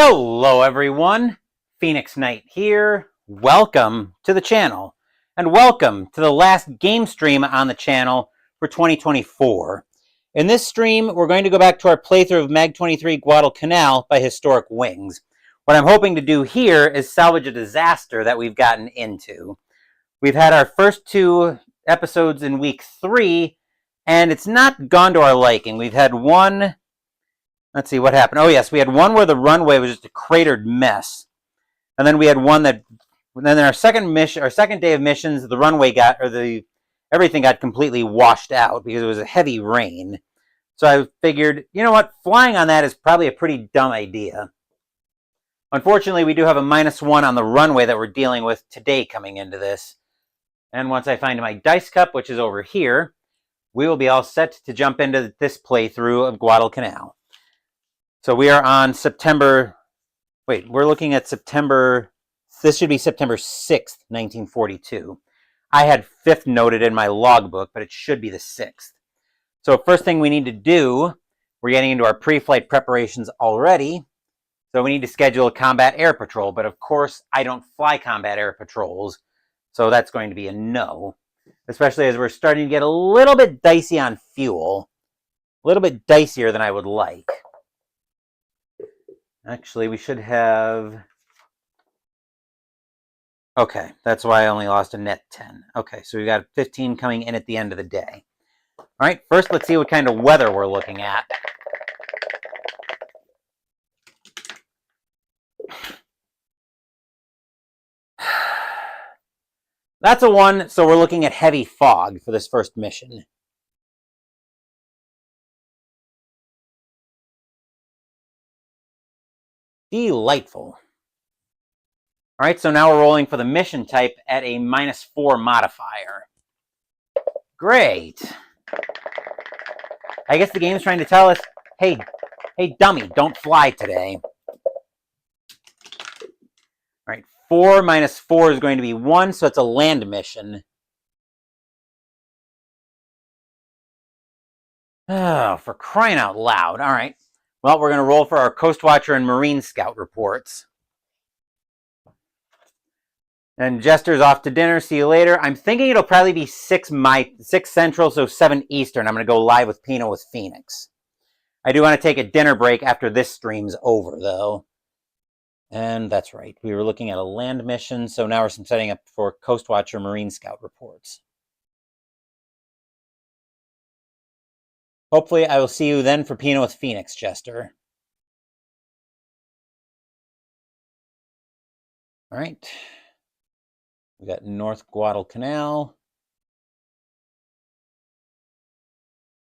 Hello everyone, Phoenix Knight here. Welcome to the channel, and welcome to the last game stream on the channel for 2024. In this stream, we're going to go back to our playthrough of MAG-23 Guadalcanal by Historic Wings. What I'm hoping to do here is salvage a disaster that we've gotten into. We've had our first two episodes in week 3, and it's not gone to our liking. We've had one... Let's see what happened. Oh, yes, we had one where the runway was just a cratered mess. And then we had one that, then our second day of missions, the runway everything got completely washed out because it was a heavy rain. So I figured, you know what, flying on that is probably a pretty dumb idea. Unfortunately, we do have a -1 on the runway that we're dealing with today coming into this. And once I find my dice cup, which is over here, we will be all set to jump into this playthrough of Guadalcanal. So we are on we're looking at September, this should be September 6th, 1942. I had 5th noted in my logbook, but it should be the 6th. So first thing we need to do, we're getting into our pre-flight preparations already, so we need to schedule a combat air patrol, but of course I don't fly combat air patrols, so that's going to be a no, especially as we're starting to get a little bit dicey on fuel, a little bit dicier than I would like. Actually, we should have... Okay, that's why I only lost a net 10. Okay, so we got 15 coming in at the end of the day. All right, first let's see what kind of weather we're looking at. That's a 1, so we're looking at heavy fog for this first mission. Delightful. All right, so now we're rolling for the mission type at a -4 modifier. Great. I guess the game's trying to tell us, hey dummy, don't fly today. All right, 4 minus 4 is going to be 1, so it's a land mission. Oh, for crying out loud. All right. Well, we're going to roll for our Coast Watcher and Marine Scout reports. And Jester's off to dinner. See you later. I'm thinking it'll probably be 6 Central, so 7 Eastern. I'm going to go live with Pino with Phoenix. I do want to take a dinner break after this stream's over, though. And that's right. We were looking at a land mission, so now we're setting up for Coast Watcher Marine Scout reports. Hopefully, I will see you then for Pino with Phoenix, Jester. All right. We got North Guadalcanal.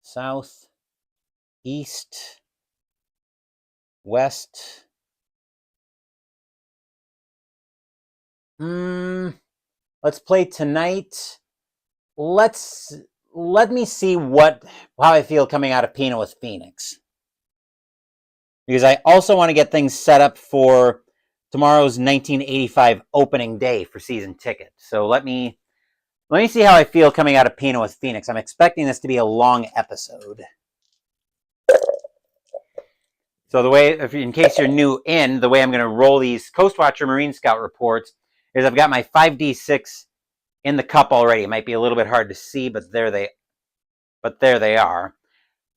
South. East. West. Let's play tonight. Let me see how I feel coming out of Pino with Phoenix. Because I also want to get things set up for tomorrow's 1985 opening day for season ticket. So let me see how I feel coming out of Pino with Phoenix. I'm expecting this to be a long episode. So the way, in case you're new in, the way I'm going to roll these Coast Watcher Marine Scout reports is I've got my 5d6 in the cup already. It might be a little bit hard to see, but there they are.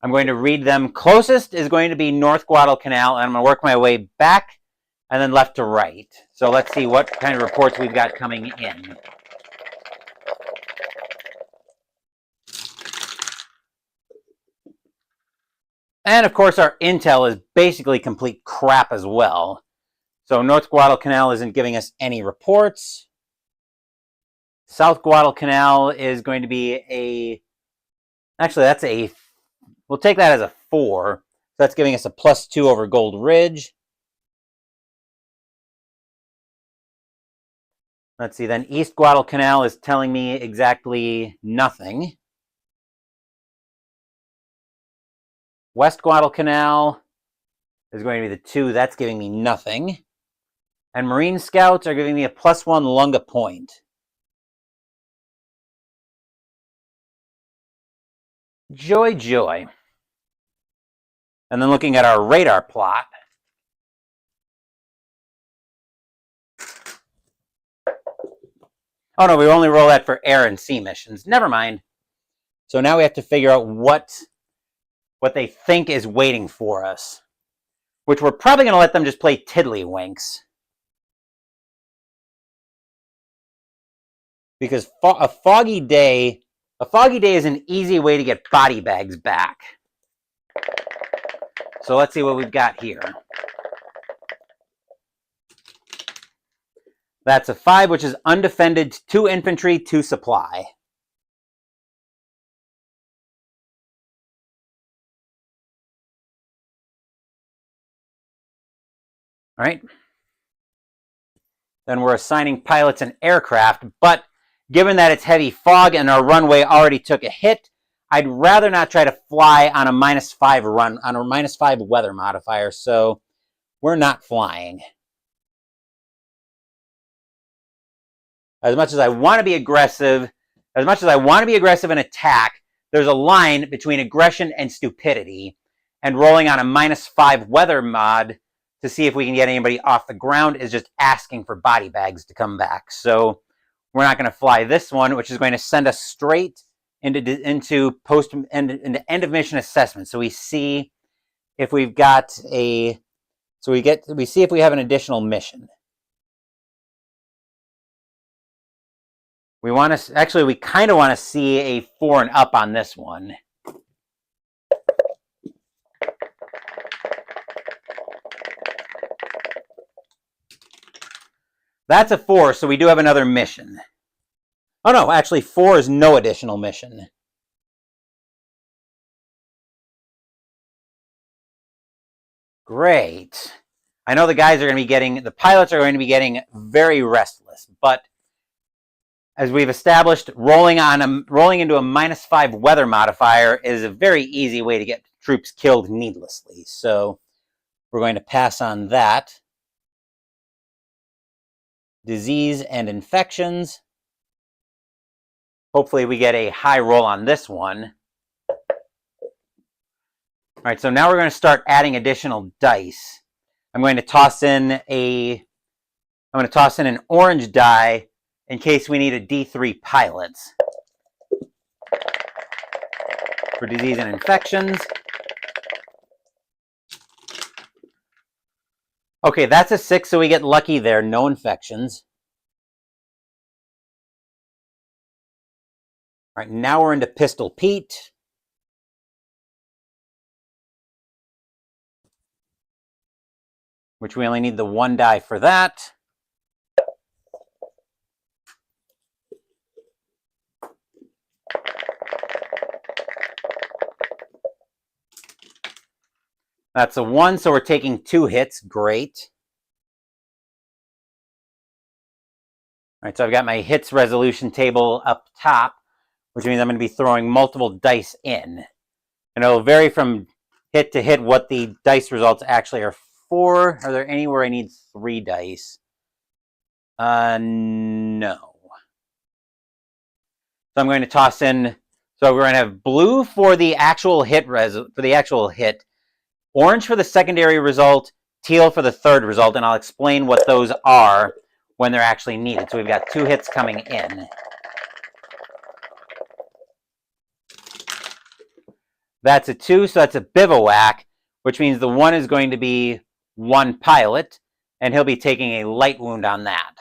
I'm going to read them. Closest is going to be North Guadalcanal, and I'm going to work my way back and then left to right. So let's see what kind of reports we've got coming in. And of course, our intel is basically complete crap as well. So North Guadalcanal isn't giving us any reports. South Guadalcanal is going to be actually, we'll take that as a 4. So that's giving us a +2 over Gold Ridge. Let's see, then East Guadalcanal is telling me exactly nothing. West Guadalcanal is going to be the 2. That's giving me nothing. And Marine Scouts are giving me a +1 Lunga Point. Joy, joy. And then looking at our radar plot, Oh no, we only roll that for air and sea missions. Never mind. So now we have to figure out what they think is waiting for us. Which we're probably going to let them just play tiddlywinks. Because a foggy day is an easy way to get body bags back. So let's see what we've got here. That's a 5, which is undefended, 2 infantry, 2 supply. All right. Then we're assigning pilots and aircraft, but given that it's heavy fog and our runway already took a hit, I'd rather not try to fly on a -5 run, on a -5 weather modifier, so we're not flying. As much as I want to be aggressive, and attack, there's a line between aggression and stupidity, and rolling on a -5 weather mod to see if we can get anybody off the ground is just asking for body bags to come back. So we're not going to fly this one, which is going to send us straight into end of mission assessment. So we see if we've got a, we see if we have an additional mission. We want to, actually, we kind of want to see a 4 and up on this one. That's a 4, so we do have another mission. Oh no, actually 4 is no additional mission. Great. I know the pilots are going to be getting very restless, but as we've established, rolling into a -5 weather modifier is a very easy way to get troops killed needlessly. So we're going to pass on that. Disease and infections. Hopefully we get a high roll on this one. All right, so now we're going to start adding additional dice. I'm going to toss in an orange die in case we need a D3 pilots for disease and infections. Okay, that's a 6, so we get lucky there. No infections. All right, now we're into Pistol Pete. Which we only need the 1 die for that. That's a 1, so we're taking 2 hits. Great. All right, so I've got my hits resolution table up top, which means I'm going to be throwing multiple dice in. And it'll vary from hit to hit what the dice results actually are for. Are there anywhere I need 3 dice? No. So I'm going to toss in, so we're going to have blue for the actual hit, orange for the secondary result, teal for the third result, and I'll explain what those are when they're actually needed. So we've got 2 hits coming in. That's a 2, so that's a bivouac, which means the 1 is going to be 1 pilot, and he'll be taking a light wound on that.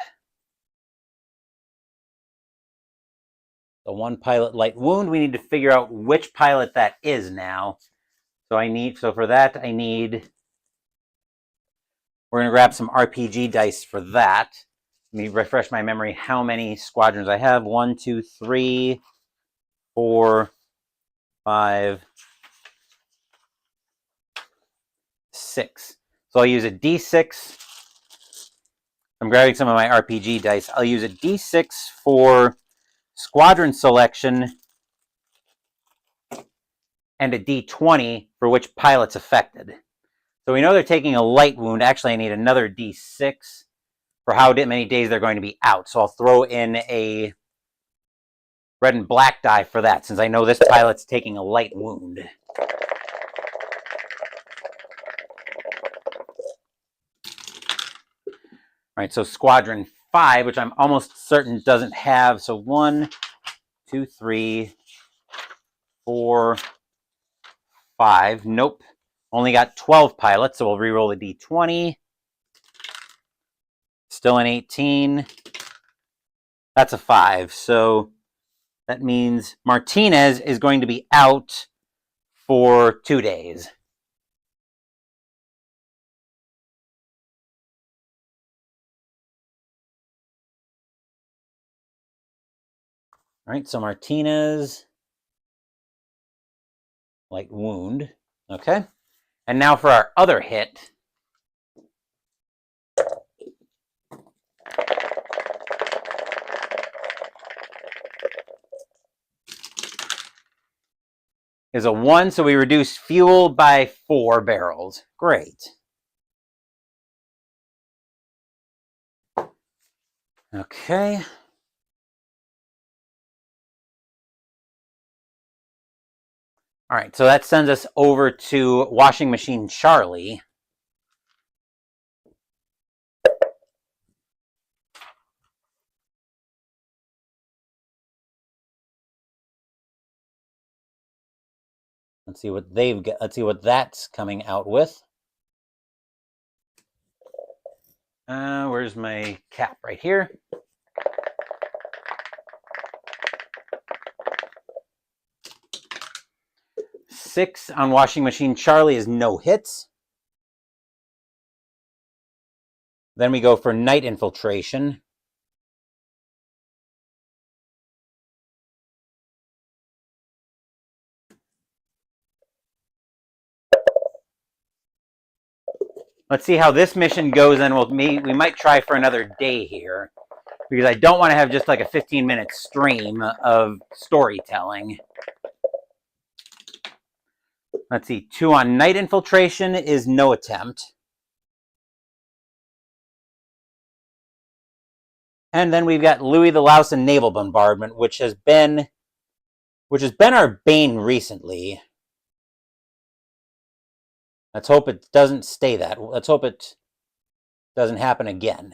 The 1 pilot light wound, we need to figure out which pilot that is now. So for that, we're going to grab some RPG dice for that. Let me refresh my memory how many squadrons I have. 1, 2, 3, 4, 5, 6. So I'll use a D6. I'm grabbing some of my RPG dice. I'll use a D6 for squadron selection and a D20 for which pilot's affected. So we know they're taking a light wound. Actually, I need another D6 for how many days they're going to be out. So I'll throw in a red and black die for that, since I know this pilot's taking a light wound. All right, so Squadron 5, which I'm almost certain doesn't have. So 1, 2, 3, 4, 5. Nope. Only got 12 pilots, so we'll re-roll the D20. Still an 18. That's a 5. So that means Martinez is going to be out for 2 days. All right, so Martinez, light wound. Okay. And now for our other hit. Is a 1, so we reduce fuel by 4 barrels. Great. Okay. All right, so that sends us over to Washing Machine Charlie. Let's see what they've got. Let's see what that's coming out with. Where's my cap? Right here. Six on Washing Machine Charlie is no hits. Then we go for Night Infiltration. Let's see how this mission goes, and we might try for another day here, because I don't want to have just like a 15-minute stream of storytelling. Let's see, 2 on Night Infiltration is no attempt. And then we've got Louis the Louse and Naval Bombardment, which has been our bane recently. Let's hope it doesn't stay that. Let's hope it doesn't happen again.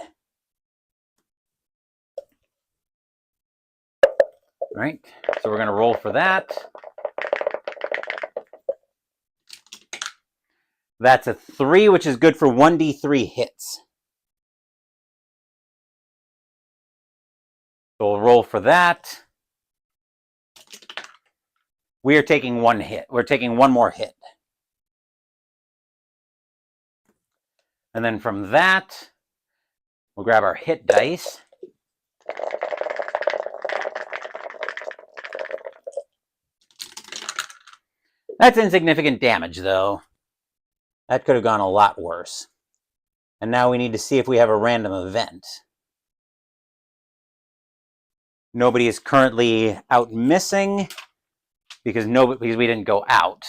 All right, so we're going to roll for that. That's a 3, which is good for 1d3 hits. So we'll roll for that. We are taking 1 hit. We're taking 1 more hit. And then from that, we'll grab our hit dice. That's insignificant damage, though. That could have gone a lot worse. And now we need to see if we have a random event. Nobody is currently out missing because we didn't go out.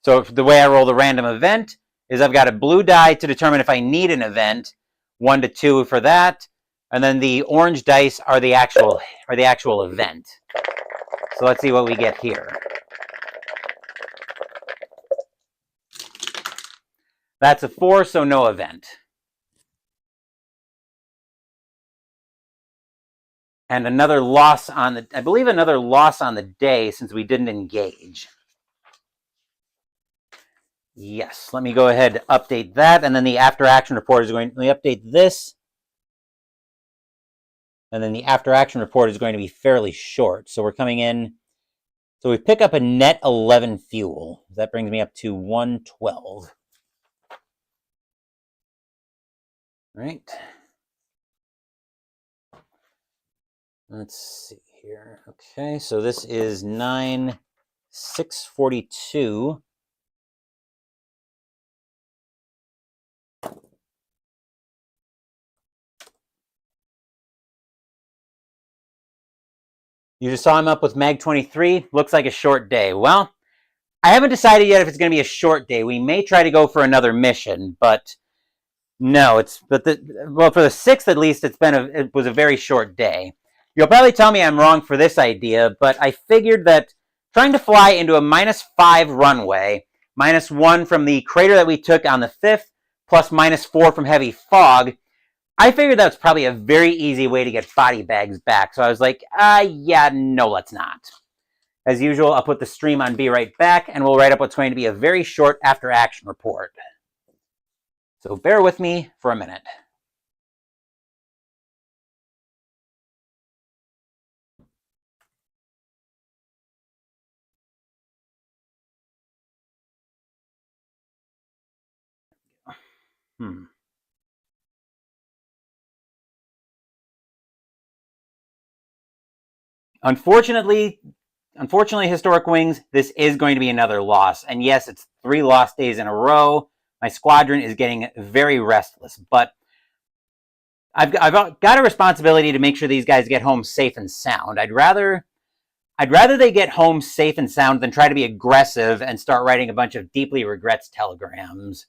So the way I roll the random event is I've got a blue die to determine if I need an event, 1 to 2 for that, and then the orange dice are the actual event. So let's see what we get here. That's a 4, so no event. And another loss on the, I believe another loss on the day since we didn't engage. Yes, let me go ahead and update that, and then the after action report is going to update this. And then the after action report is going to be fairly short. So we're coming in, so we pick up a net 11 fuel. That brings me up to 112. All right. Let's see here. Okay, so this is 9,642. You just saw him up with MAG-23. Looks like a short day. Well, I haven't decided yet if it's going to be a short day. We may try to go for another mission, but no. Well, for the 6th at least, it was a very short day. You'll probably tell me I'm wrong for this idea, but I figured that trying to fly into a -5 runway, -1 from the crater that we took on the 5th, plus -4 from heavy fog, I figured that was probably a very easy way to get body bags back. So I was like, yeah, no, let's not. As usual, I'll put the stream on Be Right Back, and we'll write up what's going to be a very short after-action report. So bear with me for a minute. Unfortunately, Historic Wings, this is going to be another loss. And yes, it's 3 lost days in a row. My squadron is getting very restless, but I've got a responsibility to make sure these guys get home safe and sound. I'd rather they get home safe and sound than try to be aggressive and start writing a bunch of deeply regrets telegrams.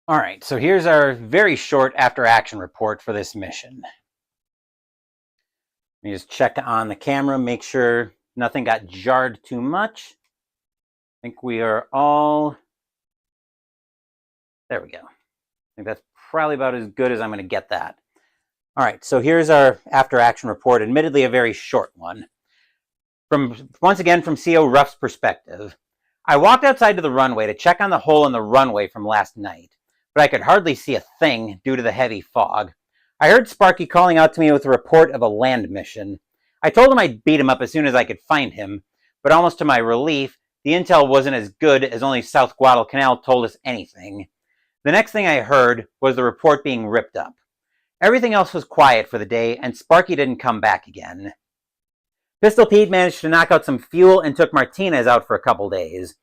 All right, so here's our very short after-action report for this mission. Let me just check on the camera, make sure nothing got jarred too much. I think we are all... There we go. I think that's probably about as good as I'm going to get that. All right, so here's our after-action report, admittedly a very short one. Once again, from CO Ruff's perspective, I walked outside to the runway to check on the hole in the runway from last night, but I could hardly see a thing due to the heavy fog. I heard Sparky calling out to me with a report of a land mission. I told him I'd beat him up as soon as I could find him, but almost to my relief, the intel wasn't as good as only South Guadalcanal told us anything. The next thing I heard was the report being ripped up. Everything else was quiet for the day, and Sparky didn't come back again. Pistol Pete managed to knock out some fuel and took Martinez out for a couple days.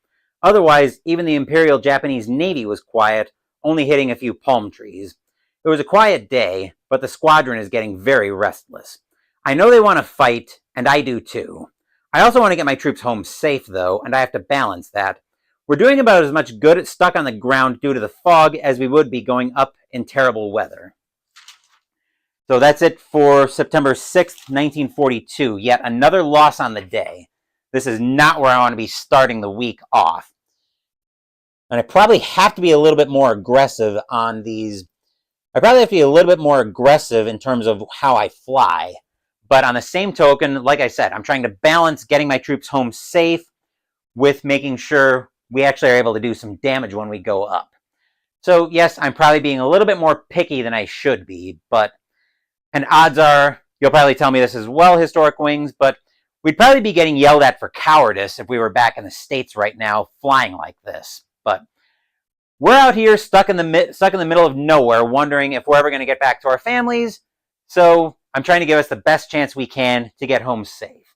Otherwise, even the Imperial Japanese Navy was quiet, only hitting a few palm trees. It was a quiet day, but the squadron is getting very restless. I know they want to fight, and I do too. I also want to get my troops home safe, though, and I have to balance that. We're doing about as much good stuck on the ground due to the fog as we would be going up in terrible weather. So that's it for September 6th, 1942. Yet another loss on the day. This is not where I want to be starting the week off. And I probably have to be a little bit more aggressive on these. I probably have to be a little bit more aggressive in terms of how I fly. But on the same token, like I said, I'm trying to balance getting my troops home safe with making sure we actually are able to do some damage when we go up. So yes, I'm probably being a little bit more picky than I should be, and odds are, you'll probably tell me this as well, Historic Wings, but we'd probably be getting yelled at for cowardice if we were back in the States right now flying like this. But we're out here stuck in the middle of nowhere, wondering if we're ever going to get back to our families. So I'm trying to give us the best chance we can to get home safe.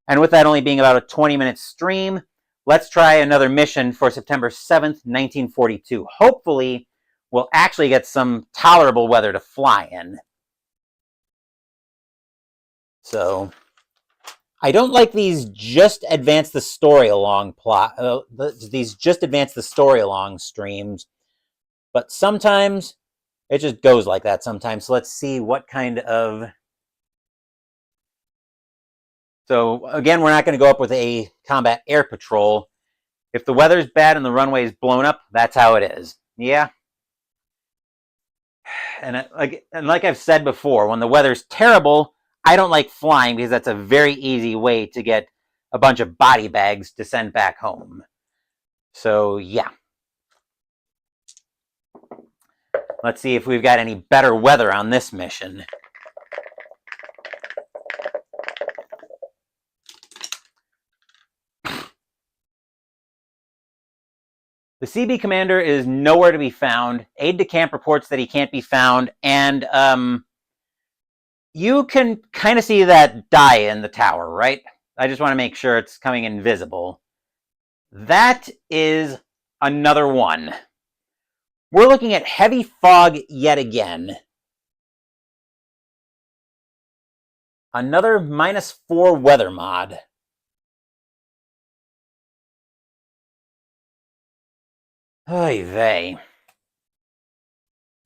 And with that only being about a 20-minute stream, let's try another mission for September 7th, 1942. Hopefully, we'll actually get some tolerable weather to fly in. So, I don't like these just advance the story along streams, but sometimes it just goes like that sometimes. So let's see what kind of... So again, we're not going to go up with a combat air patrol. If the weather's bad and the runway is blown up, that's how it is. Yeah. And like I've said before, when the weather's terrible, I don't like flying because that's a very easy way to get a bunch of body bags to send back home. So yeah. Let's see if we've got any better weather on this mission. The CB commander is nowhere to be found. Aide-de-camp reports that he can't be found, and you can kind of see that die in the tower, right? I just want to make sure it's coming invisible. That is another one. We're looking at heavy fog yet again. Another -4 weather mod. Oy vey.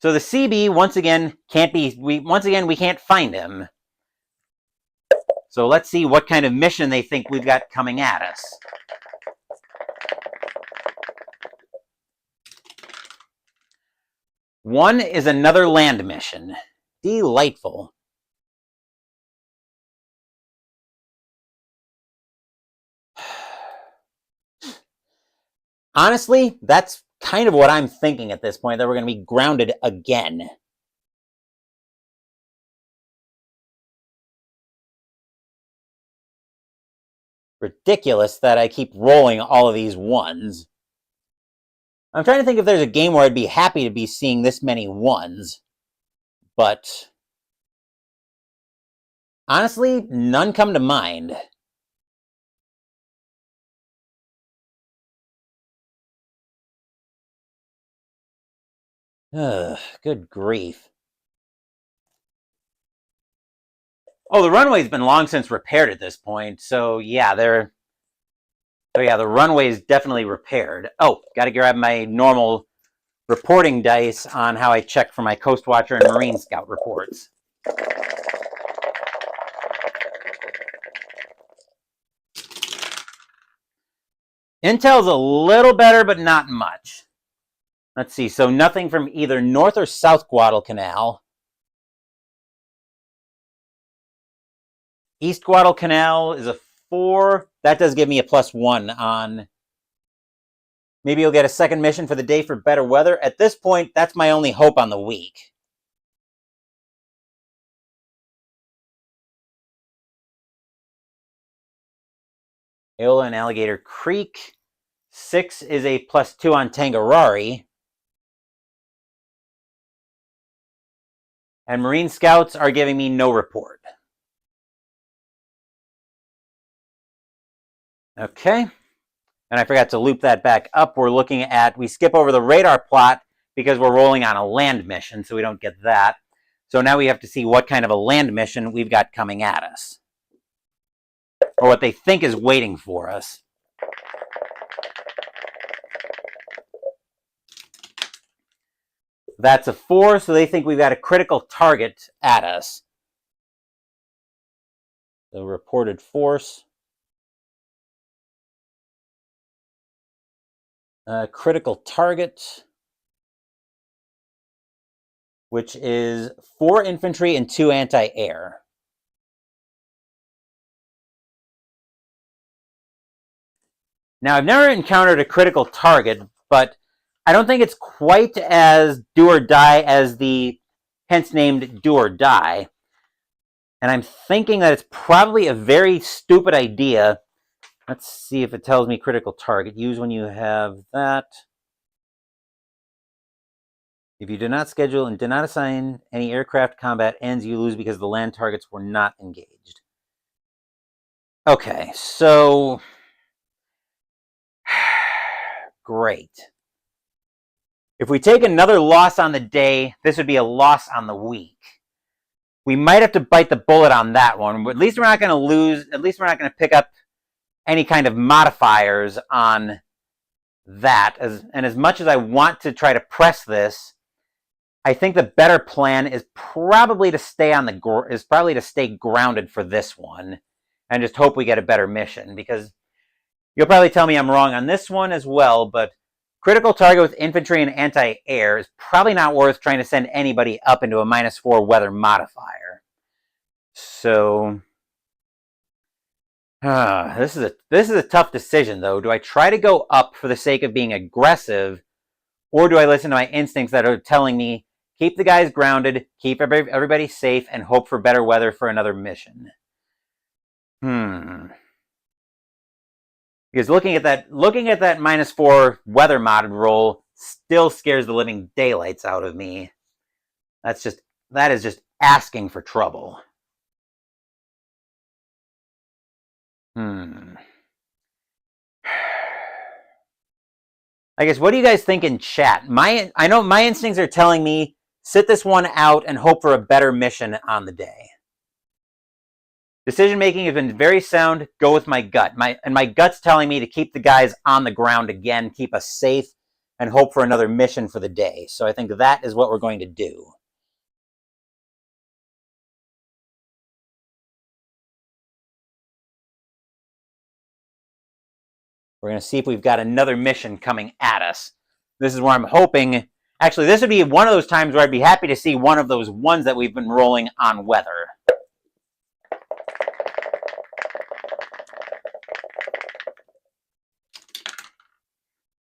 So the CB once again we can't find him. So let's see what kind of mission they think we've got coming at us. One is another land mission. Delightful. Honestly, that's kind of what I'm thinking at this point, that we're going to be grounded again. Ridiculous that I keep rolling all of these ones. I'm trying to think if there's a game where I'd be happy to be seeing this many ones. But honestly, none come to mind. Ugh, good grief. Oh, the runway's been long since repaired at this point, so yeah, the runway's definitely repaired. Oh, gotta grab my normal reporting dice on how I check for my Coast Watcher and Marine Scout reports. Intel's a little better, but not much. Let's see, so nothing from either North or South Guadalcanal. East Guadalcanal is a 4. That does give me a +1 on Maybe you'll get a second mission for the day for better weather. At this point, that's my only hope on the week. Iola and Alligator Creek. 6 is a +2 on Tangarari. And Marine Scouts are giving me no report. Okay. And I forgot to loop that back up. We're looking at, we skip over the radar plot because we're rolling on a land mission, so we don't get that. So now we have to see what kind of a land mission we've got coming at us. Or what they think is waiting for us. That's a 4, so they think we've got a critical target at us. The reported force. Critical target, which is 4 infantry and 2 anti-air. Now, I've never encountered a critical target, but I don't think it's quite as do or die as the hence named do or die. And I'm thinking that it's probably a very stupid idea. Let's see if it tells me critical target. Use when you have that. If you do not schedule and do not assign any aircraft combat ends, you lose because the land targets were not engaged. Okay, so great. If we take another loss on the day, this would be a loss on the week. We might have to bite the bullet on that one, but at least we're not going to lose. At least we're not going to pick up any kind of modifiers on that. And as much as I want to try to press this, I think the better plan is probably to stay on the grounded for this one, and just hope we get a better mission. Because you'll probably tell me I'm wrong on this one as well, but critical target with infantry and anti-air is probably not worth trying to send anybody up into a -4 weather modifier. So this is a tough decision, though. Do I try to go up for the sake of being aggressive, or do I listen to my instincts that are telling me keep the guys grounded, keep everybody safe, and hope for better weather for another mission? Because looking at that -4 weather modded roll still scares the living daylights out of me. That is just asking for trouble. I guess, what do you guys think in chat? I know my instincts are telling me sit this one out and hope for a better mission on the day. Decision making has been very sound. Go with my gut. My gut's telling me to keep the guys on the ground again, keep us safe, and hope for another mission for the day. So I think that is what we're going to do. We're going to see if we've got another mission coming at us. This is where I'm hoping. Actually, this would be one of those times where I'd be happy to see one of those ones that we've been rolling on weather.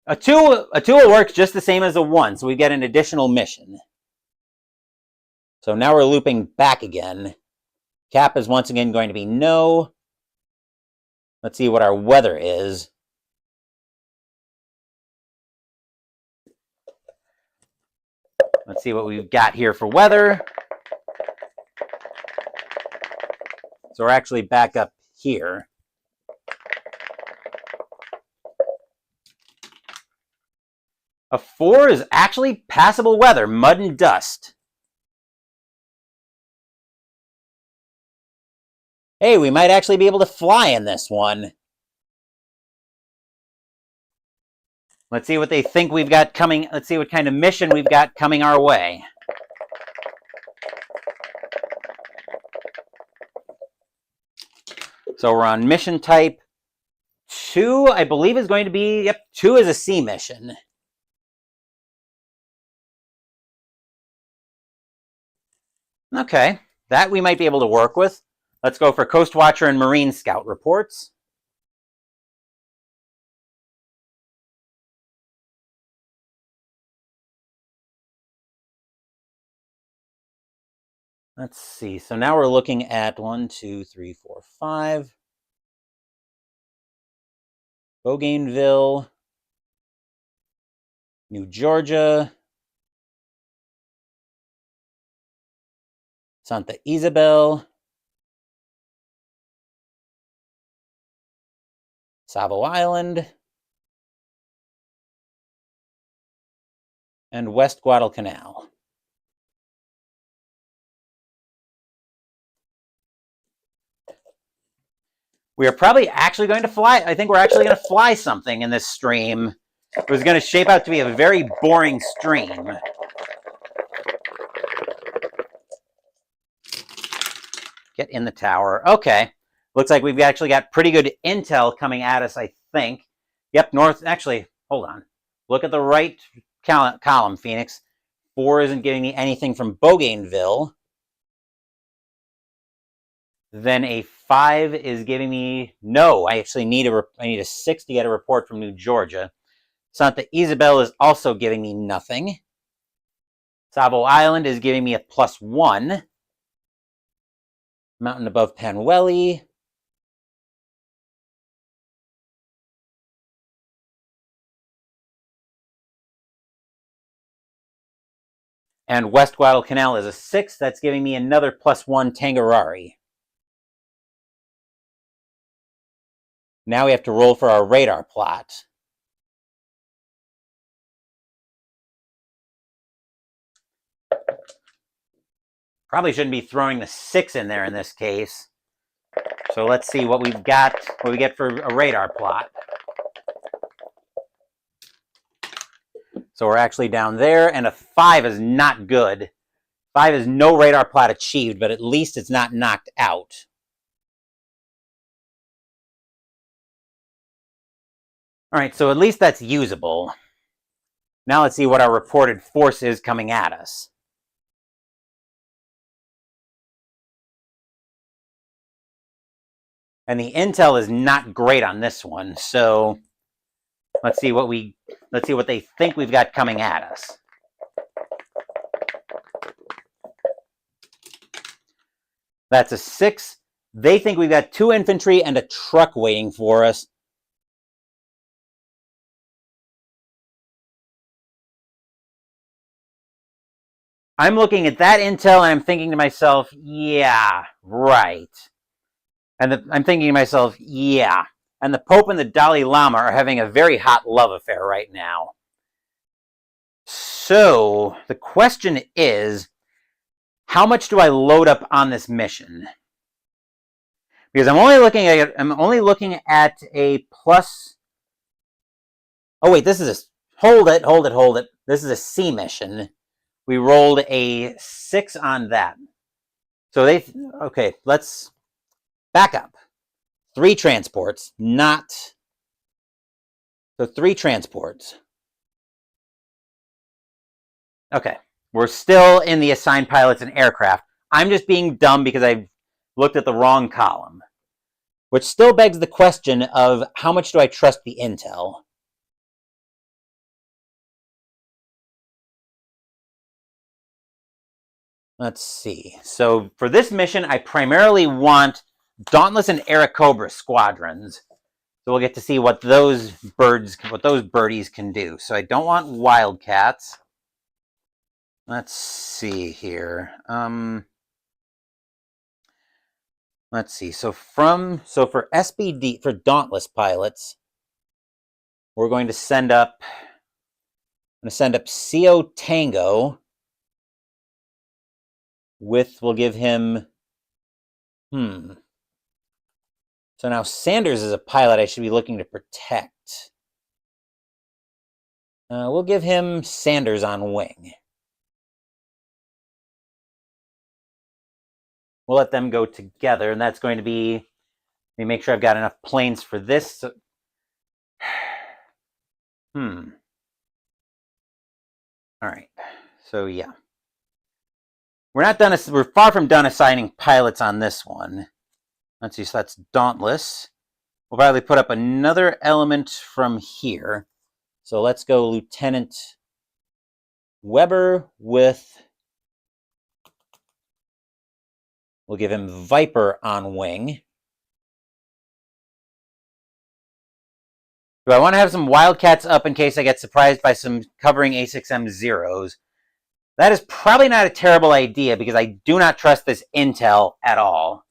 A 2 will work just the same as a 1, so we get an additional mission. So now we're looping back again. Cap is once again going to be no. Let's see what our weather is. Let's see what we've got here for weather. So we're actually back up here. A 4 is actually passable weather, mud and dust. Hey, we might actually be able to fly in this one. Let's see what they think we've got coming. Let's see what kind of mission we've got coming our way. So we're on mission type 2, I believe is going to be, yep, 2 is a sea mission. Okay, that we might be able to work with. Let's go for Coast Watcher and Marine Scout reports. Let's see. So now we're looking at 1, 2, 3, 4, 5. Bougainville, New Georgia, Santa Isabel, Savo Island, and West Guadalcanal. We are probably actually going to fly. I think we're actually going to fly something in this stream. It was going to shape out to be a very boring stream. Get in the tower. Okay. Looks like we've actually got pretty good intel coming at us, I think. Yep, north. Actually, hold on. Look at the right column, Phoenix. 4 isn't giving me anything from Bougainville. Then a 5 is giving me no. I actually need a 6 to get a report from New Georgia. Santa Isabel is also giving me nothing. Savo Island is giving me a +1. Mountain above Panueli. And West Guadalcanal is a 6. That's giving me another +1 Tangarari. Now we have to roll for our radar plot. Probably shouldn't be throwing the 6 in there in this case. So let's see what we've got, what we get for a radar plot. So we're actually down there, and a 5 is not good. 5 is no radar plot achieved, but at least it's not knocked out. All right, so at least that's usable. Now let's see what our reported force is coming at us. And the intel is not great on this one, so let's see what they think we've got coming at us. That's a 6. They think we've got 2 infantry and a truck waiting for us. I'm looking at that intel and I'm thinking to myself, yeah, right. And I'm thinking to myself, yeah. And the Pope and the Dalai Lama are having a very hot love affair right now. So the question is, how much do I load up on this mission? Because I'm only looking at a plus. Oh wait, this is a hold it. This is a C mission. We rolled a 6 on that. So okay, let's back up. 3 transports, not. So 3 transports. Okay, we're still in the assigned pilots and aircraft. I'm just being dumb because I've looked at the wrong column. Which still begs the question of how much do I trust the intel? Let's see. So for this mission, I primarily want Dauntless and Airacobra squadrons. So we'll get to see what those birdies can do. So I don't want Wildcats. Let's see here. Let's see. So for SBD, for Dauntless pilots, we're going to send up. I'm going to send up CO Tango. We'll give him. So now Sanders is a pilot I should be looking to protect. We'll give him Sanders on wing. We'll let them go together, and that's going to be. Let me make sure I've got enough planes for this. So, All right. So yeah, we're not done. We're far from done assigning pilots on this one. Let's see. So that's Dauntless. We'll probably put up another element from here. So let's go Lieutenant Weber with We'll give him Viper on wing. Do I want to have some Wildcats up in case I get surprised by some covering A6M zeros? That is probably not a terrible idea because I do not trust this intel at all.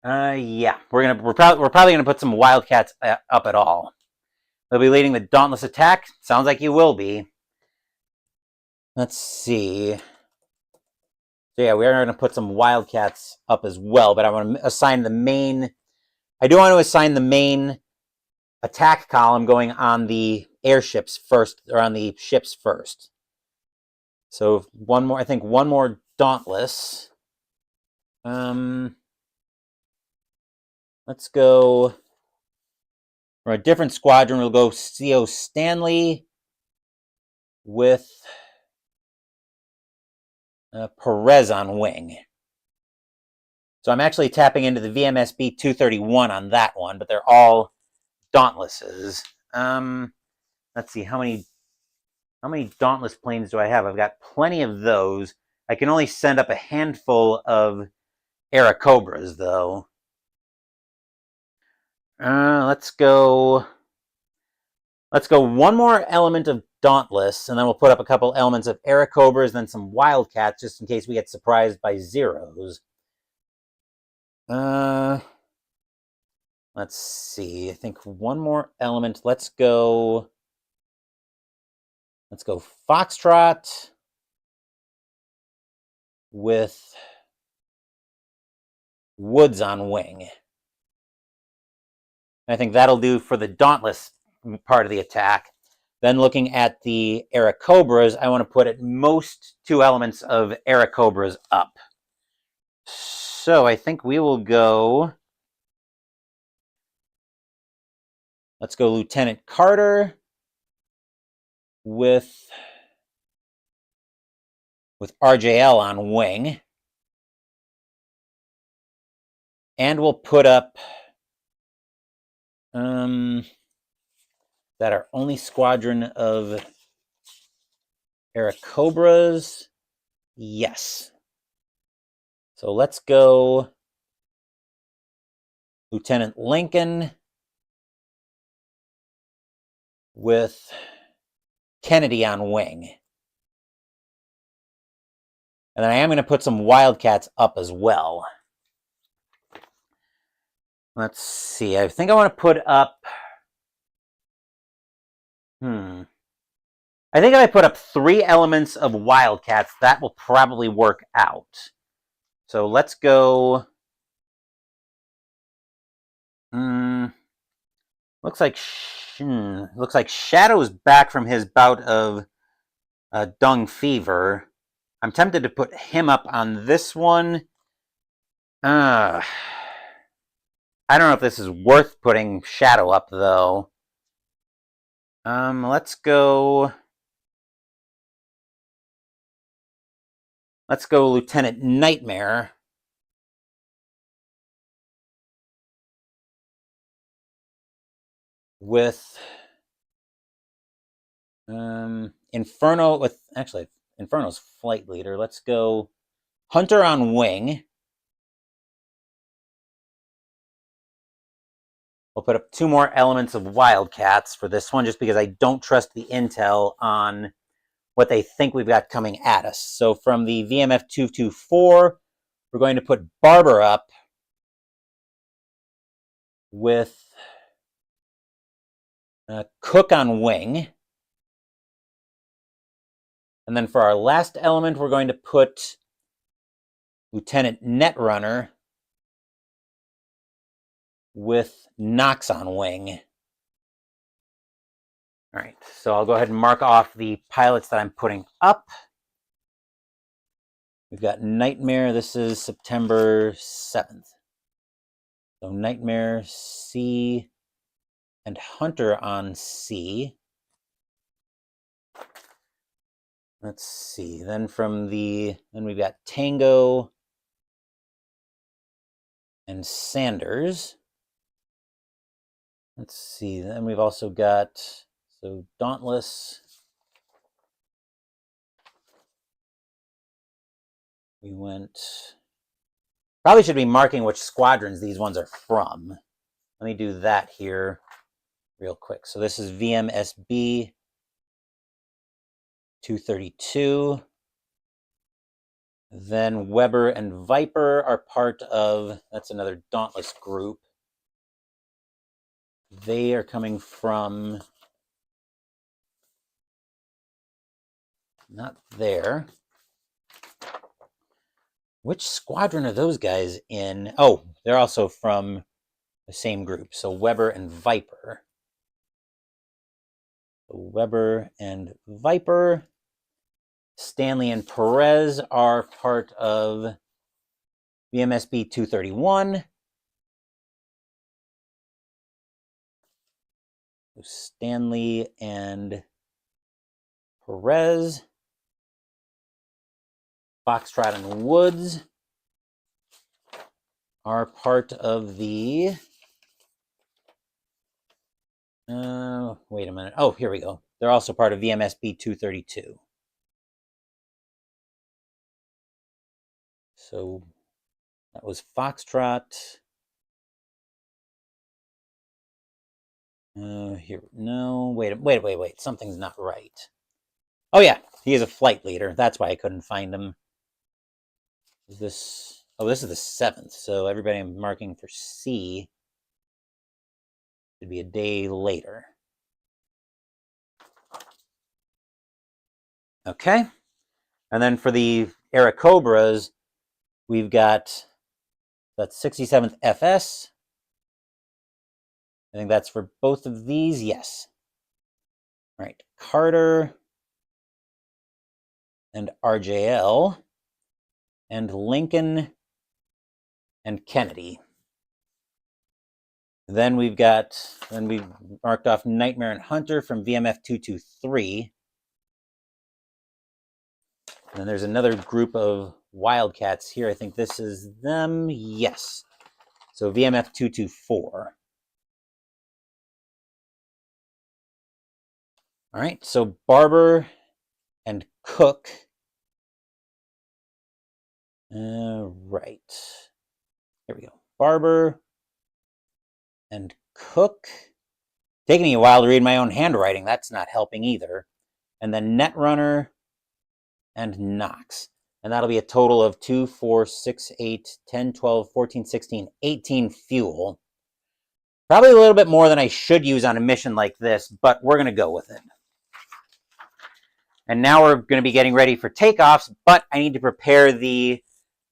Yeah, we're probably gonna put some Wildcats up at all. They'll be leading the Dauntless attack. Sounds like you will be. Let's see. So yeah, we are gonna put some Wildcats up as well, but I want to assign the main. I do want to assign the main attack column going on the airships first, or on the ships first. So one more, I think one more Dauntless. Let's go for a different squadron. We'll go CO Stanley with Perez on wing. So I'm actually tapping into the VMSB 231 on that one, but they're all Dauntlesses. Let's see, how many Dauntless planes do I have? I've got plenty of those. I can only send up a handful of Airacobras, though. Let's go one more element of Dauntless, and then we'll put up a couple elements of Airacobras, then some Wildcats, just in case we get surprised by zeros. Let's see. I think one more element. Let's go Foxtrot with Woods on wing. I think that'll do for the Dauntless part of the attack. Then looking at the Airacobras, I want to put at most 2 elements of Airacobras up. So I think we will go. Let's go Lieutenant Carter with RJL on wing. And we'll put up that our only squadron of Airacobras. Yes. So let's go Lieutenant Lincoln with Kennedy on wing. And then I am going to put some Wildcats up as well. Let's see. I think I want to put up. I think if I put up 3 elements of Wildcats, that will probably work out. So let's go. Looks like Shadow's back from his bout of dung fever. I'm tempted to put him up on this one. I don't know if this is worth putting Shadow up, though. Let's go Lieutenant Nightmare with Inferno with Inferno's flight leader. Let's go Hunter on wing. We'll put up 2 more elements of Wildcats for this one, just because I don't trust the intel on what they think we've got coming at us. So from the VMF 224, we're going to put Barber up with Cook on wing. And then for our last element, we're going to put Lieutenant Netrunner with Knox on wing. All right, so I'll go ahead and mark off the pilots that I'm putting up. We've got Nightmare. This is September 7th. So Nightmare C and Hunter on C. Let's see. Then we've got Tango and Sanders. Let's see. Then we've also got Dauntless. We went... Probably should be marking which squadrons these ones are from. Let me do that here real quick. So this is VMSB 232. Then Weber and Viper are part of, that's another Dauntless group. They are coming from, not there. Which squadron are those guys in? Oh, they're also from the same group. So Weber and Viper. Weber and Viper. Stanley and Perez are part of VMSB 231. Stanley and Perez. Foxtrot and Woods are part of the... wait a minute. Oh, here we go. They're also part of VMSB 232. So that was Foxtrot. Here, no, wait. Something's not right. Oh yeah, he is a flight leader. That's why I couldn't find him. Is this? Oh, this is the 7th. So everybody I'm marking for C should be a day later. Okay, and then for the Airacobras, we've got that 67th FS. I think that's for both of these. Yes. All right, Carter and RJL and Lincoln and Kennedy. Then we've marked off Nightmare and Hunter from VMF 223. And then there's another group of Wildcats here. I think this is them. Yes. So VMF 224. All right, so Barber and Cook. Right. Here we go. Barber and Cook. Taking me a while to read my own handwriting. That's not helping either. And then Netrunner and Knox. And that'll be a total of 2, 4, 6, 8, 10, 12, 14, 16, 18 fuel. Probably a little bit more than I should use on a mission like this, but we're going to go with it. And now we're going to be getting ready for takeoffs, but I need to prepare the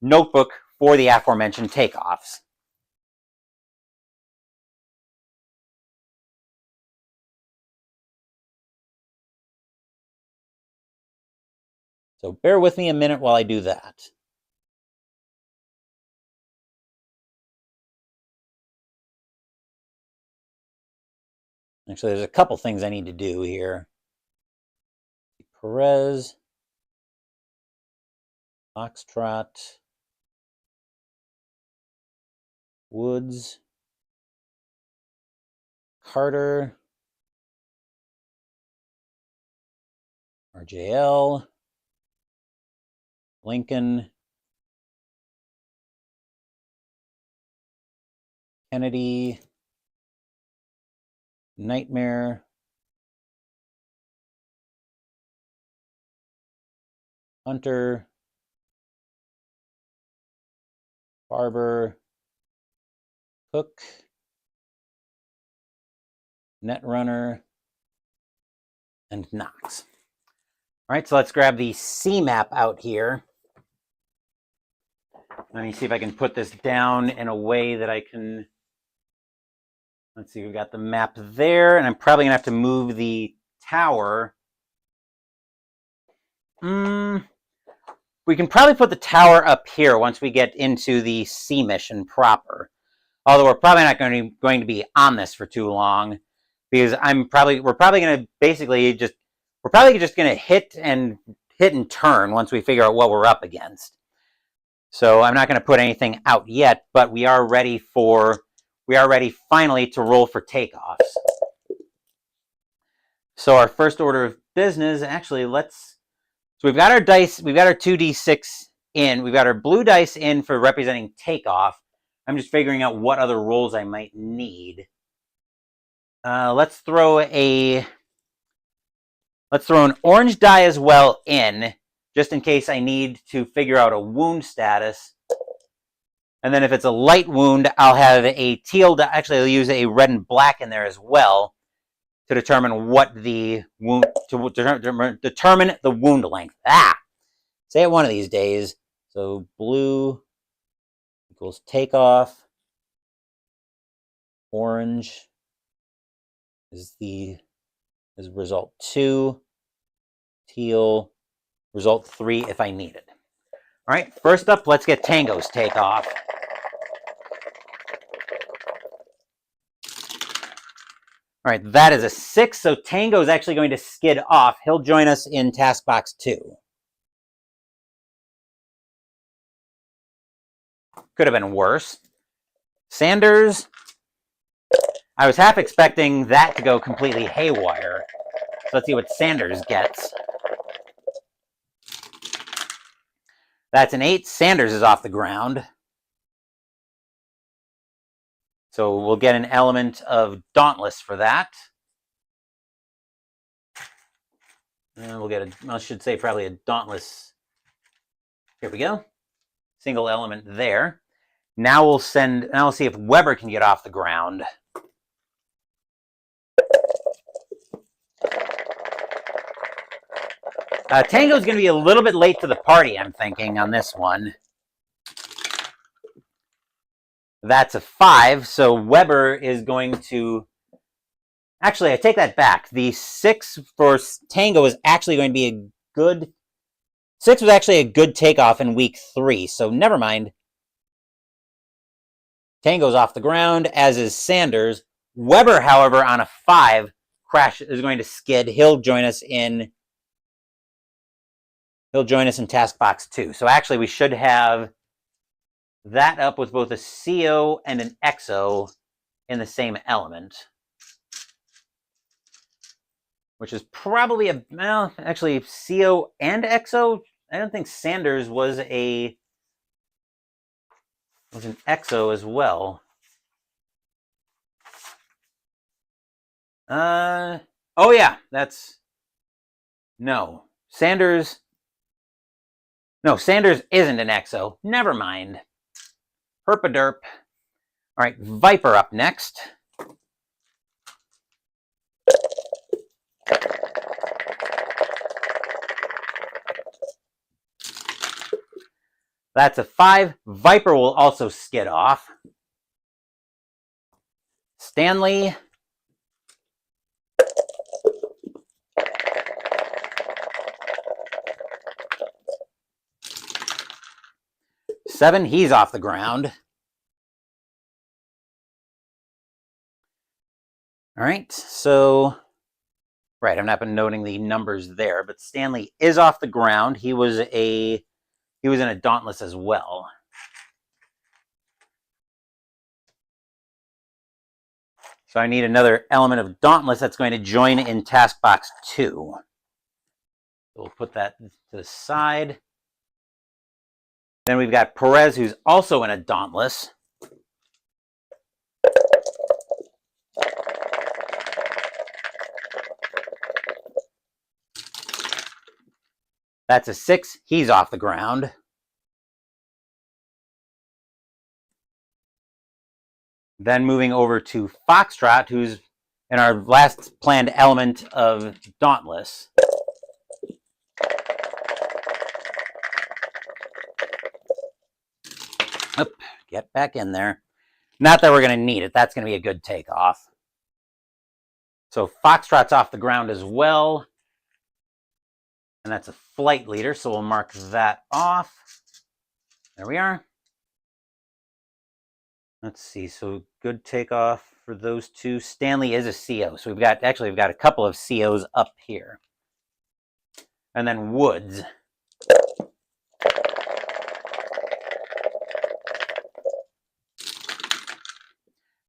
notebook for the aforementioned takeoffs. So bear with me a minute while I do that. Actually, there's a couple things I need to do here. Perez, Foxtrot, Woods, Carter, RJL, Lincoln, Kennedy, Nightmare, Hunter, Barber, Cook, Netrunner, and Knox. All right, so let's grab the C map out here. Let me see if I can put this down in a way that I can... Let's see, we've got the map there, and I'm probably going to have to move the tower. We can probably put the tower up here once we get into the C mission proper. Although we're probably not going to be on this for too long, because we're probably going to basically just going to hit and turn once we figure out what we're up against. So I'm not going to put anything out yet, but we are ready finally to roll for takeoffs. So our first order of business, actually, so we've got our dice, we've got our 2d6 in. We've got our blue dice in for representing takeoff. I'm just figuring out what other rolls I might need. Let's throw an orange die as well in, just in case I need to figure out a wound status. And then if it's a light wound, I'll have a teal die. Actually, I'll use a red and black in there as well to determine what the wound, to determine the wound length. Say it one of these days. So blue equals takeoff. Orange is result 2. Teal, result 3 if I need it. All right, first up, let's get Tango's takeoff. All right, that is a 6, so Tango is actually going to skid off. He'll join us in task box 2. Could have been worse. Sanders, I was half expecting that to go completely haywire. So let's see what Sanders gets. That's an 8. Sanders is off the ground. So we'll get an element of Dauntless for that. And we'll get I should say probably a Dauntless. Here we go. Single element there. Now we'll see if Weber can get off the ground. Tango's going to be a little bit late to the party, I'm thinking, on this one. That's a 5, so Weber is going to... Actually, I take that back. The 6 for Tango is actually going to be a good... 6 was actually a good takeoff in week 3, so never mind. Tango's off the ground, as is Sanders. Weber, however, on a 5, is going to skid. He'll join us in task box 2. So actually, we should have that up with both a CO and an XO in the same element. Which is probably well, actually, CO and XO. I don't think Sanders was an XO as well. Oh yeah, Sanders isn't an XO. Never mind. Herpaderp. All right, Viper up next. That's a 5. Viper will also skid off. Stanley. Seven, he's off the ground. All right, so, right, I've not been noting the numbers there, but Stanley is off the ground. He was in a Dauntless as well. So I need another element of Dauntless that's going to join in task box 2. We'll put that to the side. Then we've got Perez, who's also in a Dauntless. That's a 6. He's off the ground. Then moving over to Foxtrot, who's in our last planned element of Dauntless. Oop, get back in there. Not that we're going to need it. That's going to be a good takeoff. So Foxtrot's off the ground as well. And that's a flight leader, so we'll mark that off. There we are. Let's see, so good takeoff for those two. Stanley is a CO, so we've got a couple of COs up here. And then Woods.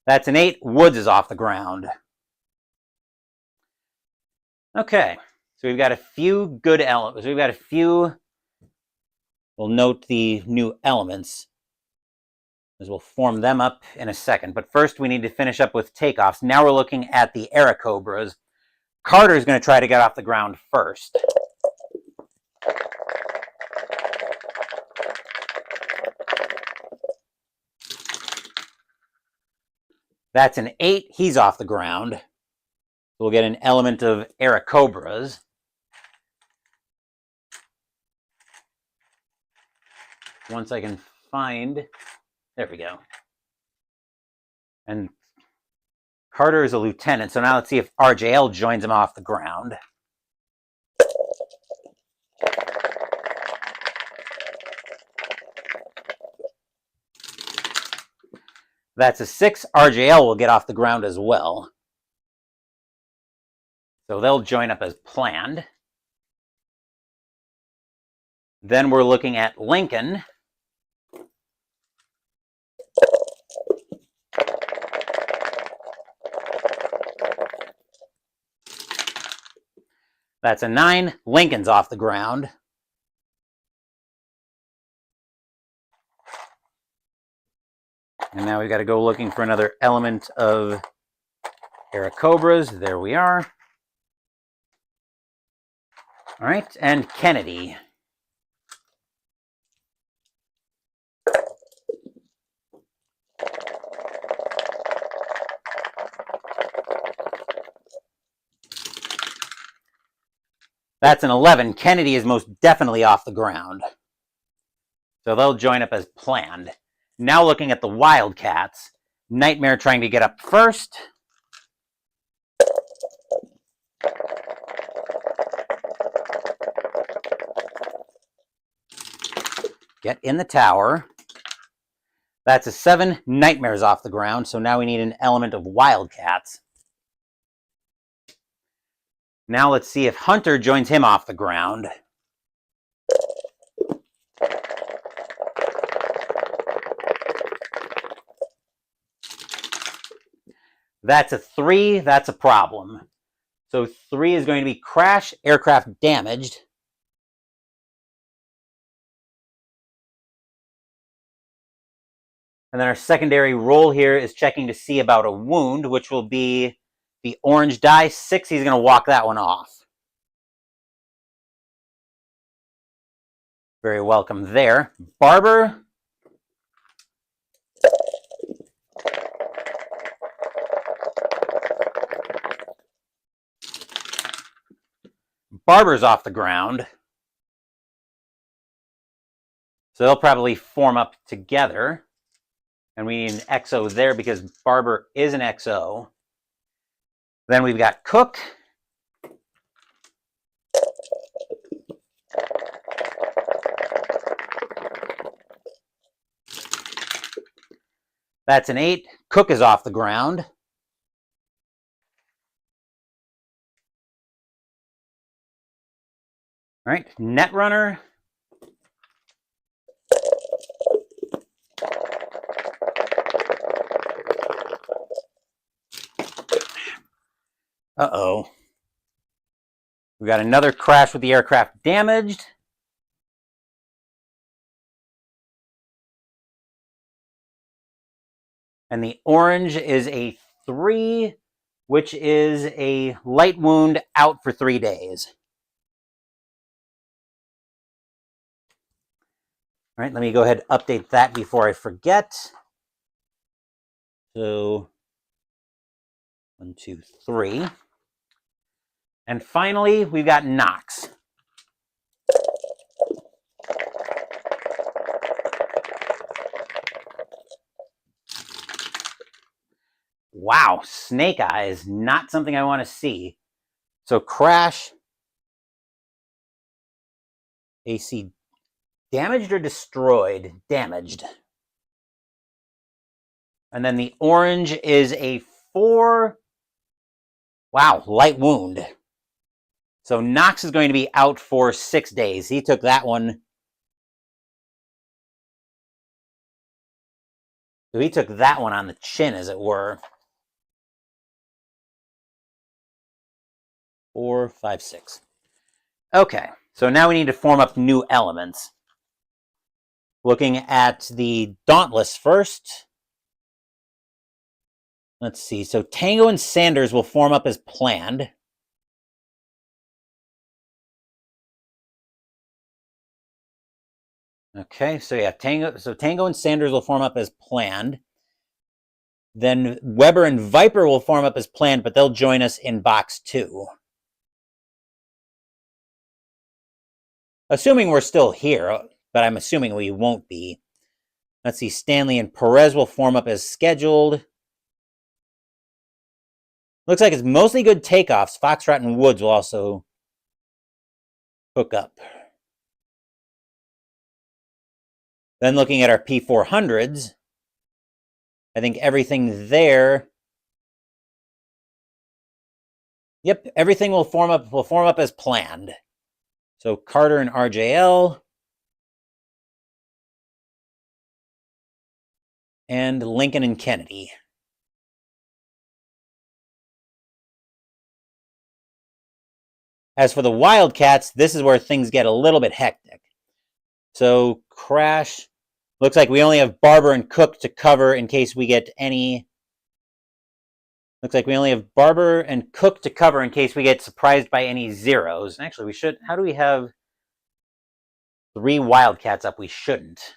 That's an 8. Woods is off the ground. Okay, so we've got a few good elements. We've got a few We'll note the new elements, as we'll form them up in a second. But first, we need to finish up with takeoffs. Now we're looking at the Airacobras. Carter is going to try to get off the ground first. That's an 8. He's off the ground. We'll get an element of Airacobras. Once I can find... There we go. And Carter is a lieutenant, so now let's see if RJL joins him off the ground. That's a 6. RJL will get off the ground as well. So they'll join up as planned. Then we're looking at Lincoln. That's a 9. Lincoln's off the ground. And now we've got to go looking for another element of Airacobras. There we are. All right, and Kennedy. That's an 11. Kennedy is most definitely off the ground. So they'll join up as planned. Now looking at the Wildcats. Nightmare trying to get up first. Get in the tower. That's a 7. Nightmare's off the ground, so now we need an element of Wildcats. Now let's see if Hunter joins him off the ground. That's a 3. That's a problem. So 3 is going to be crash, aircraft damaged. And then our secondary role here is checking to see about a wound, which will be the orange die. 6, he's going to walk that one off. Very welcome there. Barber. Barber's off the ground. So they'll probably form up together. And we need an XO there because Barber is an XO. Then we've got Cook. That's an 8. Cook is off the ground. All right, Netrunner. Uh-oh. We got another crash with the aircraft damaged. And the orange is a 3, which is a light wound out for 3 days. All right, let me go ahead and update that before I forget. So, 1, 2, 3. And finally, we've got Knox. Wow, Snake Eyes, not something I want to see. So crash, AC, damaged or destroyed? Damaged. And then the orange is a 4. Wow, light wound. So Knox is going to be out for 6 days. He took that one. So he took that one on the chin, as it were. 4, 5, 6. Okay, so now we need to form up new elements. Looking at the Dauntless first. Let's see. So Tango and Sanders will form up as planned. Okay, so yeah, Tango and Sanders will form up as planned. Then Weber and Viper will form up as planned, but they'll join us in box 2. Assuming we're still here, but I'm assuming we won't be. Let's see, Stanley and Perez will form up as scheduled. Looks like it's mostly good takeoffs. Foxtrot and Woods will also hook up. Then looking at our P400s, I think everything there. Yep, everything will form up as planned. So Carter and RJL. And Lincoln and Kennedy. As for the Wildcats, this is where things get a little bit hectic. So Crash, looks like we only have Barber and Cook to cover in case we get any. Looks like we only have Barber and Cook to cover in case we get surprised by any zeros. Actually, we should. How do we have 3 Wildcats up? We shouldn't.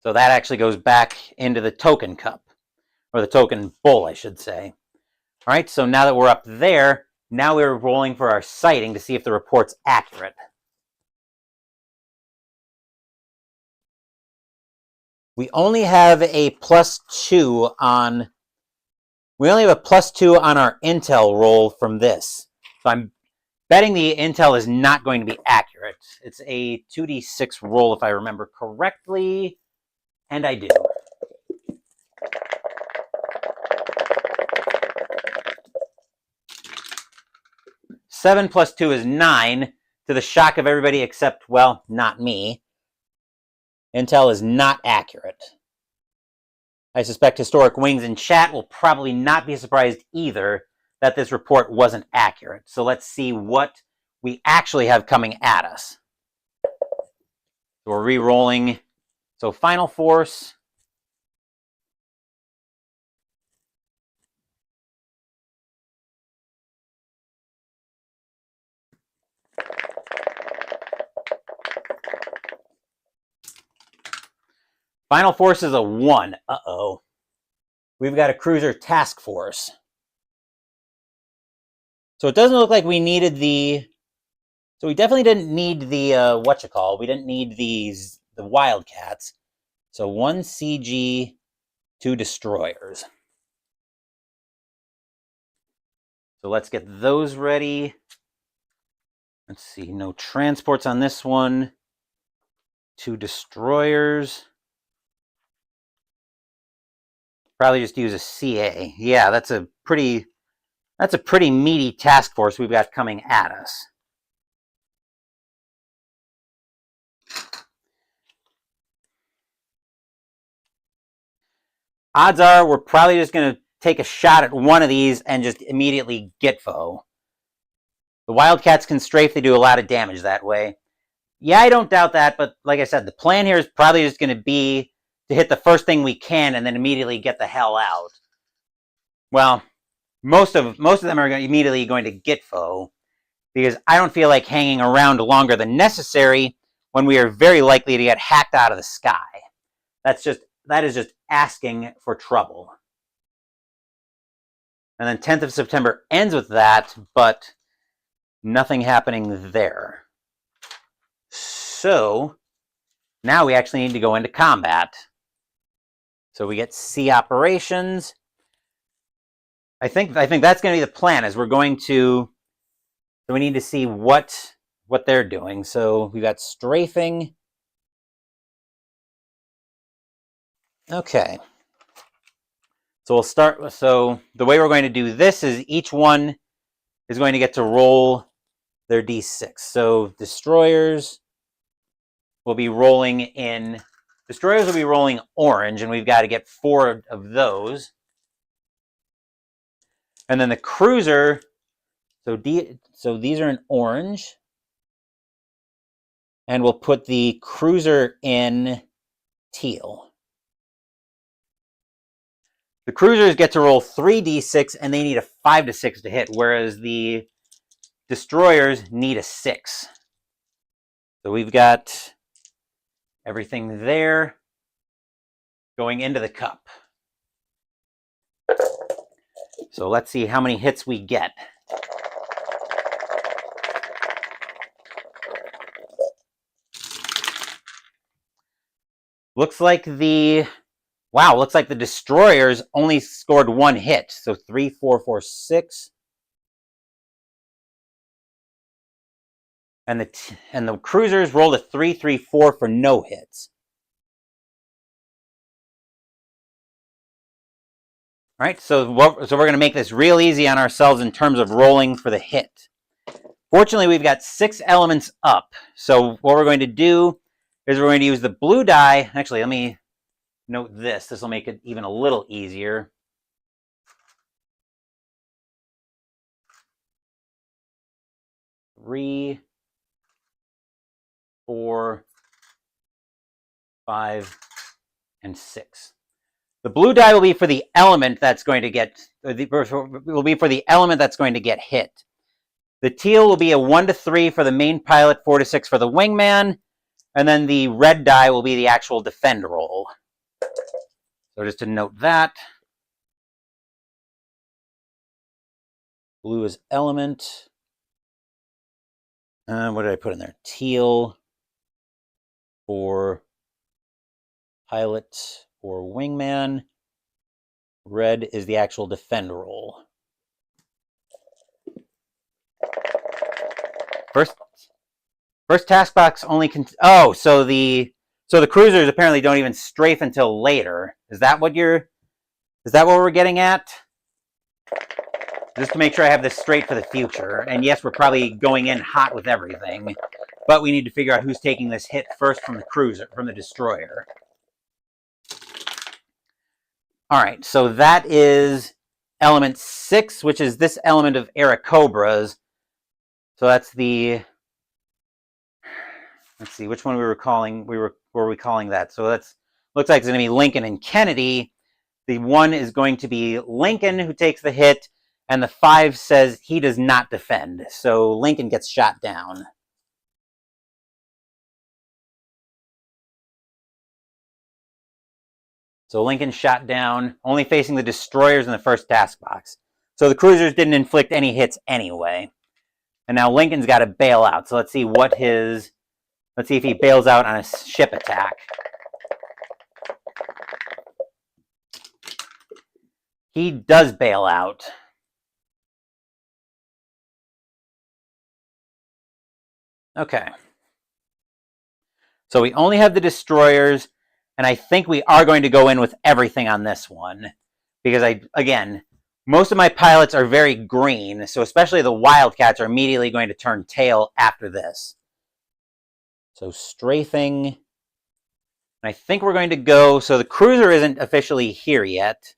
So that actually goes back into the token cup, or the token bowl, I should say. All right, so now that we're up there, now we're rolling for our sighting to see if the report's accurate. We only have a +2 on. We only have a +2 on our intel roll from this. So I'm betting the intel is not going to be accurate. It's a 2d6 roll if I remember correctly, and I do. Seven plus 2 is 9, to the shock of everybody except, well, not me. Intel is not accurate. I suspect Historic Wings in chat will probably not be surprised either that this report wasn't accurate. So let's see what we actually have coming at us. So we're re-rolling. So Final Force. Final Force is a 1. Uh-oh. We've got a Cruiser Task Force. So it doesn't look like we needed the. So we definitely didn't need the we didn't need the Wildcats. So 1 CG, 2 destroyers. So let's get those ready. Let's see, no transports on this one. 2 destroyers. Probably just use a CA. Yeah, that's a pretty meaty task force we've got coming at us. Odds are we're probably just going to take a shot at one of these and just immediately Gitfo. The Wildcats can strafe. They do a lot of damage that way. Yeah, I don't doubt that, but like I said, the plan here is probably just going to be to hit the first thing we can and then immediately get the hell out. Well, most of them are immediately going to Gitfo, because I don't feel like hanging around longer than necessary when we are very likely to get hacked out of the sky. That is just asking for trouble. And then 10th of September ends with that, but nothing happening there. So now we actually need to go into combat. So we get sea operations. I think that's going to be the plan. Is we're going to. So we need to see what they're doing. So we got strafing. Okay. So we'll start. So the way we're going to do this is each one is going to get to roll their d6. So destroyers will be rolling in. Destroyers will be rolling orange, and we've got to get 4 of those. And then the cruiser. So these are in orange. And we'll put the cruiser in teal. The cruisers get to roll 3d6 and they need a 5 to 6 to hit, whereas the destroyers need a 6. So we've got everything there going into the cup. So let's see how many hits we get. Looks like the destroyers only scored 1 hit. So 3, 4, 4, 6. And the cruisers rolled a 3, 3, 4 for no hits. All right, so we're going to make this real easy on ourselves in terms of rolling for the hit. Fortunately, we've got 6 elements up. So what we're going to do is we're going to use the blue die. Actually, let me note this. This will make it even a little easier. Three, 4, 5, and 6. The blue die will be for the element that's going to get hit. The teal will be a 1 to 3 for the main pilot, 4 to 6 for the wingman, and then the red die will be the actual defend roll. So just to note that. Blue is element. What did I put in there? Teal for pilot or wingman. Red is the actual defend roll. First task box only so the cruisers apparently don't even strafe until later. Is that what we're getting at? Just to make sure I have this straight for the future. And yes, we're probably going in hot with everything, but we need to figure out who's taking this hit first from the destroyer. All right, so that is element 6, which is this element of Aarakocras. So that's the, let's see, which one were we calling that? So that's, looks like it's going to be Lincoln and Kennedy. The 1 is going to be Lincoln who takes the hit, and the 5 says he does not defend. So Lincoln gets shot down. So Lincoln shot down, only facing the destroyers in the first task box. So the cruisers didn't inflict any hits anyway. And now Lincoln's got to bail out. So let's see if he bails out on a ship attack. He does bail out. Okay. So we only have the destroyers, and I think we are going to go in with everything on this one. Because again, most of my pilots are very green, so especially the Wildcats are immediately going to turn tail after this. So strafing. I think we're going to go, so the cruiser isn't officially here yet.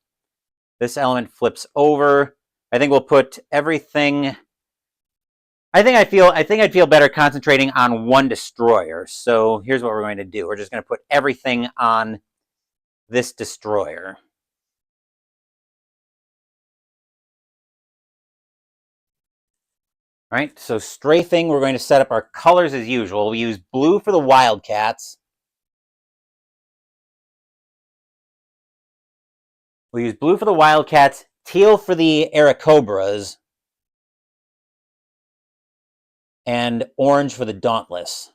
This element flips over. I think we'll put everything. I think I'd feel better concentrating on 1 destroyer. So here's what we're going to do. We're just going to put everything on this destroyer. All right, so strafing, we're going to set up our colors as usual. We use blue for the Wildcats. We use blue for the Wildcats, teal for the Aarakocras, and orange for the Dauntless.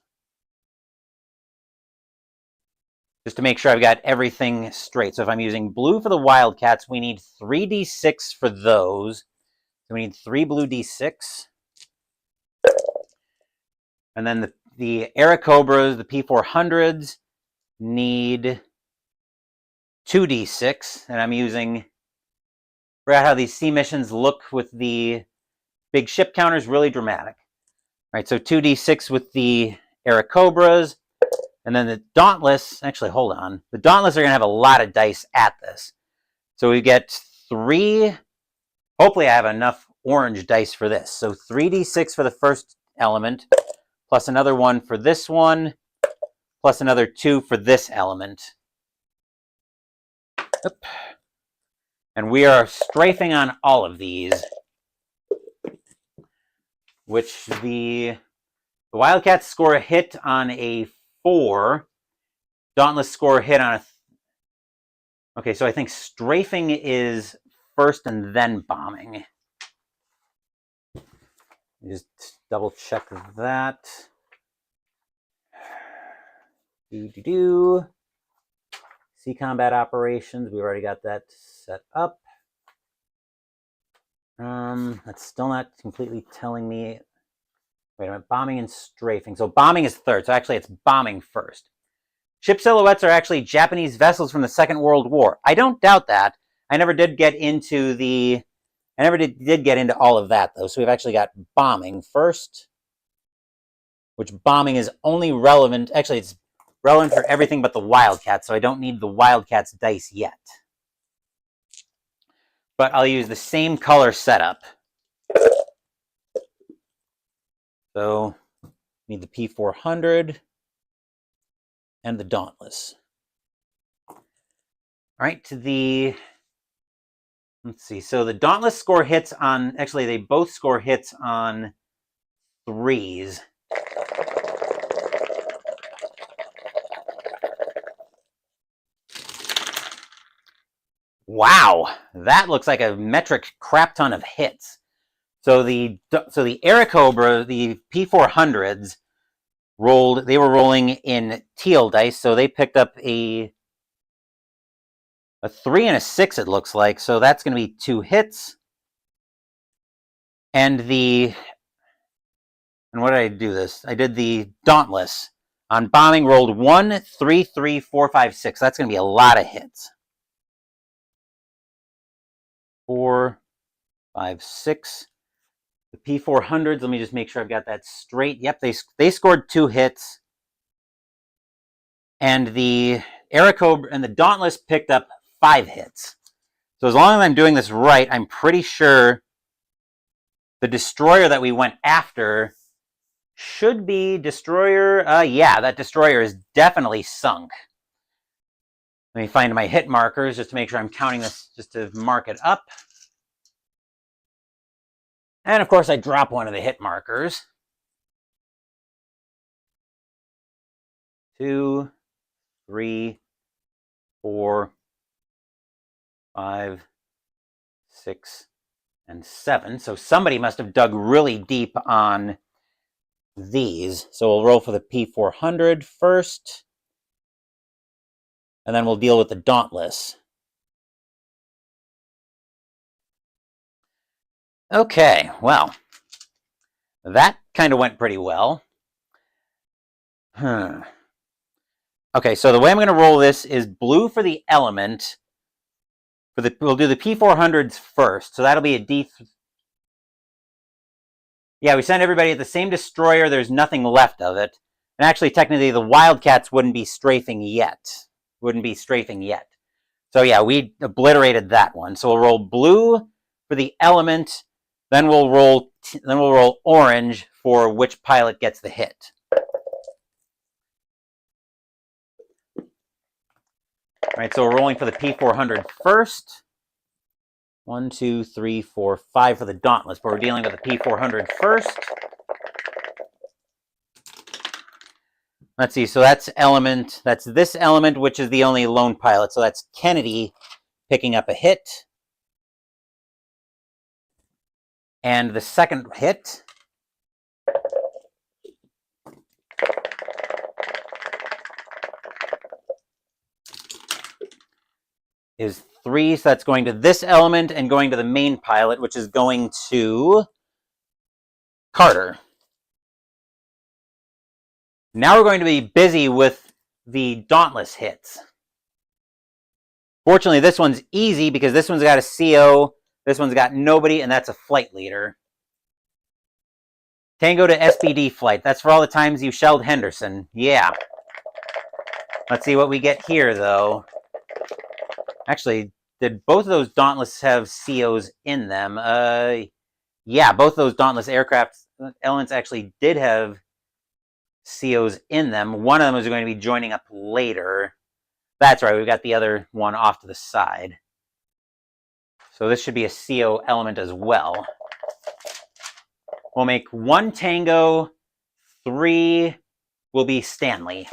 Just to make sure I've got everything straight. So if I'm using blue for the Wildcats, we need 3d6 for those. So we need 3 blue d6. And then the Aarakocras, the P400s, need 2d6. And I'm using, forgot how these sea missions look with the big ship counters, really dramatic. All right, so 2d6 with the Aarakocras. And then the Dauntless, actually, hold on. The Dauntless are going to have a lot of dice at this. So we get 3, hopefully I have enough orange dice for this. So 3d6 for the first element, plus another 1 for this one, plus another 2 for this element. Oop. And we are strafing on all of these, which the Wildcats score a hit on a 4. Dauntless score a hit on a... Okay, so I think strafing is first and then bombing. Just double check that. See combat operations. We've already got that set up. That's still not completely telling me. Wait a minute, bombing and strafing. So bombing is third. So actually, it's bombing first. Ship silhouettes are actually Japanese vessels from the Second World War. I don't doubt that. I never did get into the. I never did get into all of that though. So we've actually got bombing first, which bombing is only relevant. Actually, it's relevant for everything but the Wildcats. So I don't need the Wildcats dice yet. But I'll use the same color setup. So need the P400 and the Dauntless. All right, to the, let's see. So the Dauntless score hits on, actually they both score hits on 3s. Wow, that looks like a metric crap ton of hits. So the Airacobra, the P400s, rolled. They were rolling in teal dice, so they picked up a 3 and a 6. It looks like. So that's going to be 2 hits. And what did I do this? I did the Dauntless on bombing. Rolled 1, 3, 3, 4, 5, 6. That's going to be a lot of hits. 4, 5, 6. The P400s, let me just make sure I've got that straight. Yep, they scored 2 hits. And the Airacobra and the Dauntless picked up 5 hits. So as long as I'm doing this right, I'm pretty sure the destroyer that we went after should be destroyer. Yeah, that destroyer is definitely sunk. Let me find my hit markers just to make sure I'm counting this, just to mark it up. And of course, I drop one of the hit markers. 2, 3, 4, 5, 6, and 7. So somebody must have dug really deep on these. So we'll roll for the P400 first. And then we'll deal with the Dauntless. Okay, well, that kind of went pretty well. Okay, so the way I'm going to roll this is blue for the element. We'll do the P400s first, so that'll be a D. Yeah, we send everybody at the same destroyer. There's nothing left of it. And actually, technically, the Wildcats wouldn't be strafing yet. So yeah, we obliterated that one. So we'll roll blue for the element. Then we'll roll orange for which pilot gets the hit. All right, so we're rolling for the P400 first. 1, 2, 3, 4, 5 for the Dauntless, but we're dealing with the P400 first. Let's see, so that's this element, which is the only lone pilot. So that's Kennedy picking up a hit. And the second hit is 3, so that's going to this element and going to the main pilot, which is going to Carter. Now we're going to be busy with the Dauntless hits. Fortunately, this one's easy because this one's got a CO, this one's got nobody, and that's a flight leader. Tango to SPD flight. That's for all the times you shelled Henderson. Yeah. Let's see what we get here, though. Actually, did both of those Dauntless have COs in them? Yeah, both those Dauntless aircraft elements actually did have COs in them. One of them is going to be joining up later. That's right, we've got the other one off to the side. So this should be a CO element as well. We'll make 1 Tango, 3 will be Stanley.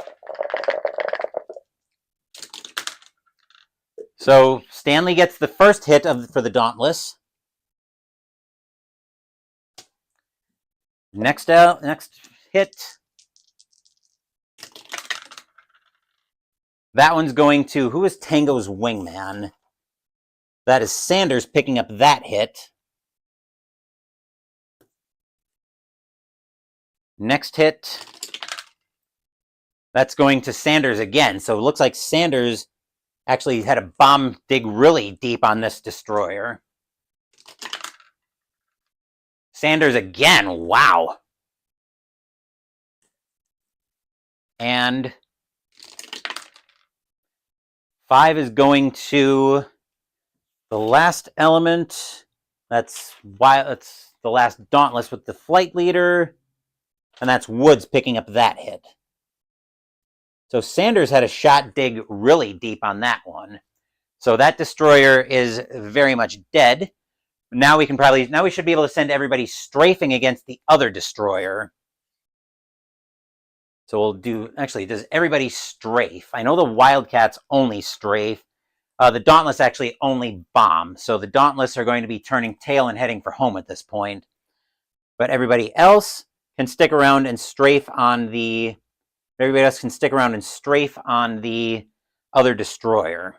So Stanley gets the first hit for the Dauntless. Next hit. That one's going to, who is Tango's wingman? That is Sanders picking up that hit. Next hit. That's going to Sanders again. So it looks like Sanders actually had a bomb dig really deep on this destroyer. Sanders again, wow. And 5 is going to the last element. That's the last Dauntless with the flight leader. And that's Woods picking up that hit. So Sanders had a shot dig really deep on that one. So that destroyer is very much dead. Now we should be able to send everybody strafing against the other destroyer. So we'll do, actually, does everybody strafe? I know the Wildcats only strafe. The Dauntless actually only bomb. So the Dauntless are going to be turning tail and heading for home at this point. But everybody else can stick around and strafe on the, other destroyer.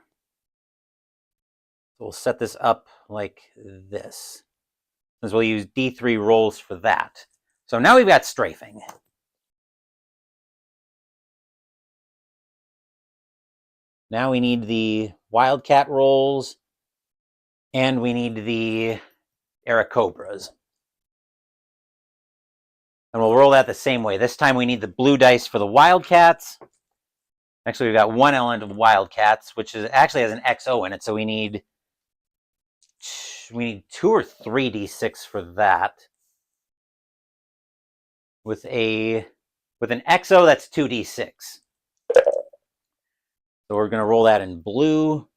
So we'll set this up like this, since we'll use D3 rolls for that. So now we've got strafing. Now we need the Wildcat rolls, and we need the Airacobras. And we'll roll that the same way. This time we need the blue dice for the Wildcats. Actually, we've got 1 element of Wildcats, which actually has an XO in it, so we need 2 or 3 D6 for that. With an XO, that's 2 D6. So we're going to roll that in blue.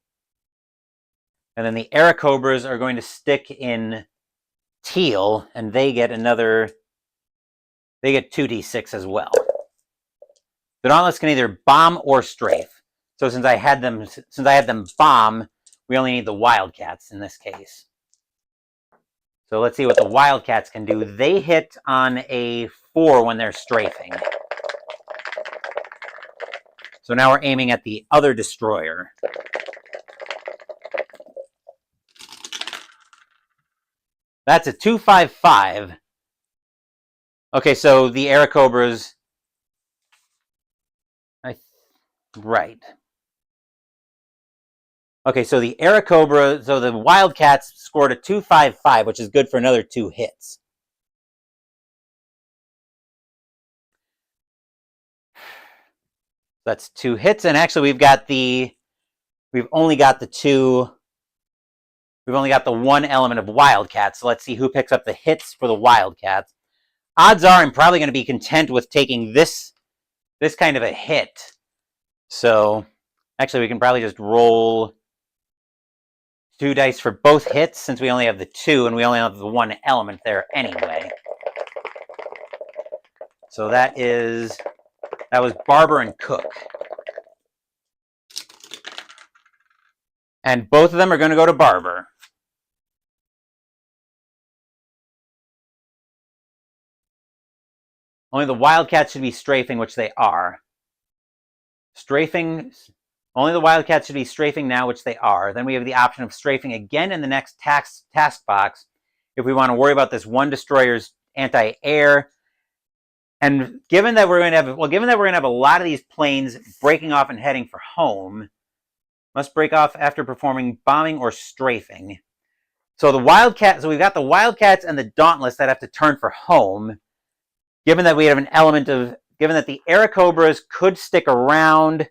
And then the Airacobras are going to stick in teal, and they get 2 D6 as well. The Dauntless can either bomb or strafe. So since I had them bomb, we only need the Wildcats in this case. So let's see what the Wildcats can do. They hit on a 4 when they're strafing. So now we're aiming at the other destroyer. That's a 2-5-5. Okay, so the Airacobras... Right. Okay, so the Wildcats scored a 2-5-5, which is good for another 2 hits. That's 2 hits, and actually we've only got the 1 element of Wildcats. So let's see who picks up the hits for the Wildcats. Odds are I'm probably going to be content with taking this kind of a hit. So actually we can probably just roll 2 dice for both hits, since we only have the 2 and we only have the 1 element there anyway. So that was Barber and Cook. And both of them are going to go to Barber. Only the Wildcats should be strafing, which they are. Strafing, only the Wildcats should be strafing now, which they are. Then we have the option of strafing again in the next task box if we want to worry about this 1 destroyer's anti-air. And given that we're going to have a lot of these planes breaking off and heading for home, must break off after performing bombing or strafing. So we've got the Wildcats and the Dauntless that have to turn for home. Given that given that the Airacobras could stick around,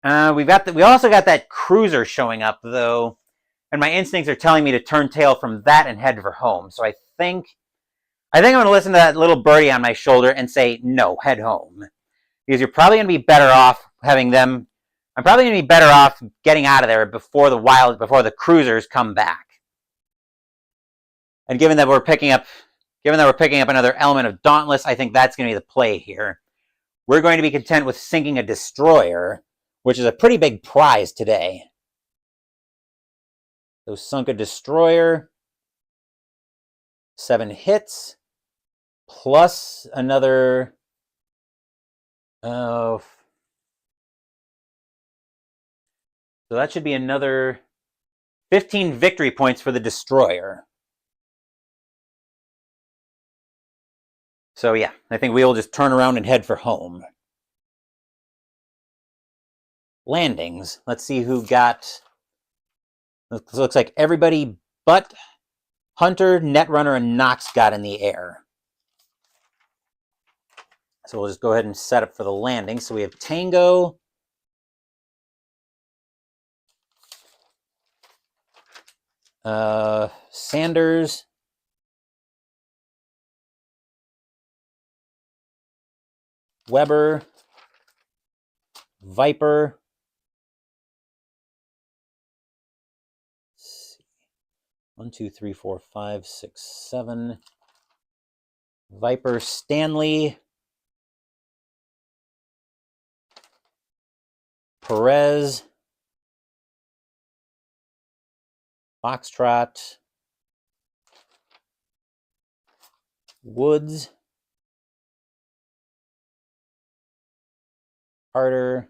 we also got that cruiser showing up though, and my instincts are telling me to turn tail from that and head for home. So I think I think I'm going to listen to that little birdie on my shoulder and say, no, head home. Because you're probably going to be better off having them. I'm probably going to be better off getting out of there before the cruisers come back. And given that we're picking up another element of Dauntless, I think that's going to be the play here. We're going to be content with sinking a destroyer, which is a pretty big prize today. So sunk a destroyer, 7 hits, plus another. So that should be another 15 victory points for the destroyer. So yeah, I think we will just turn around and head for home. Landings. Let's see who got. Looks like everybody but Hunter, Netrunner, and Nox got in the air. So we'll just go ahead and set up for the landing. So we have Tango, Sanders, Weber, Viper, 1, 2, 3, 4, 5, 6, 7. Viper, Stanley, Perez, Foxtrot, Woods, Carter,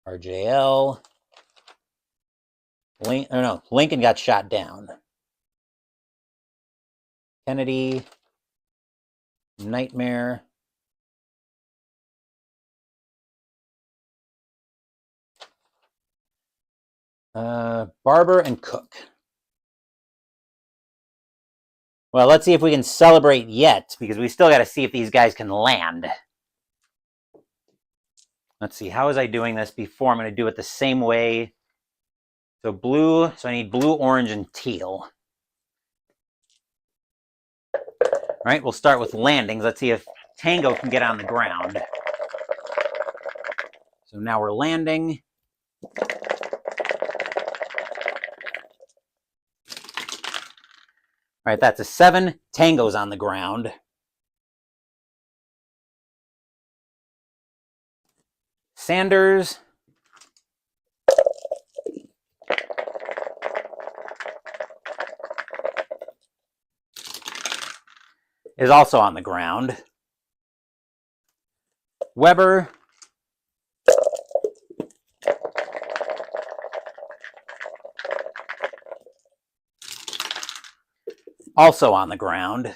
RJL, Lincoln got shot down. Kennedy, Nightmare, Barber, and Cook. Well, let's see if we can celebrate yet, because we still got to see if these guys can land. Let's see, how was I doing this before? I'm going to do it the same way. So blue, so I need blue, orange, and teal. All right, we'll start with landings. Let's see if Tango can get on the ground. So now we're landing. All right, that's a 7. Tango's on the ground. Sanders. Is also on the ground. Weber. Also on the ground.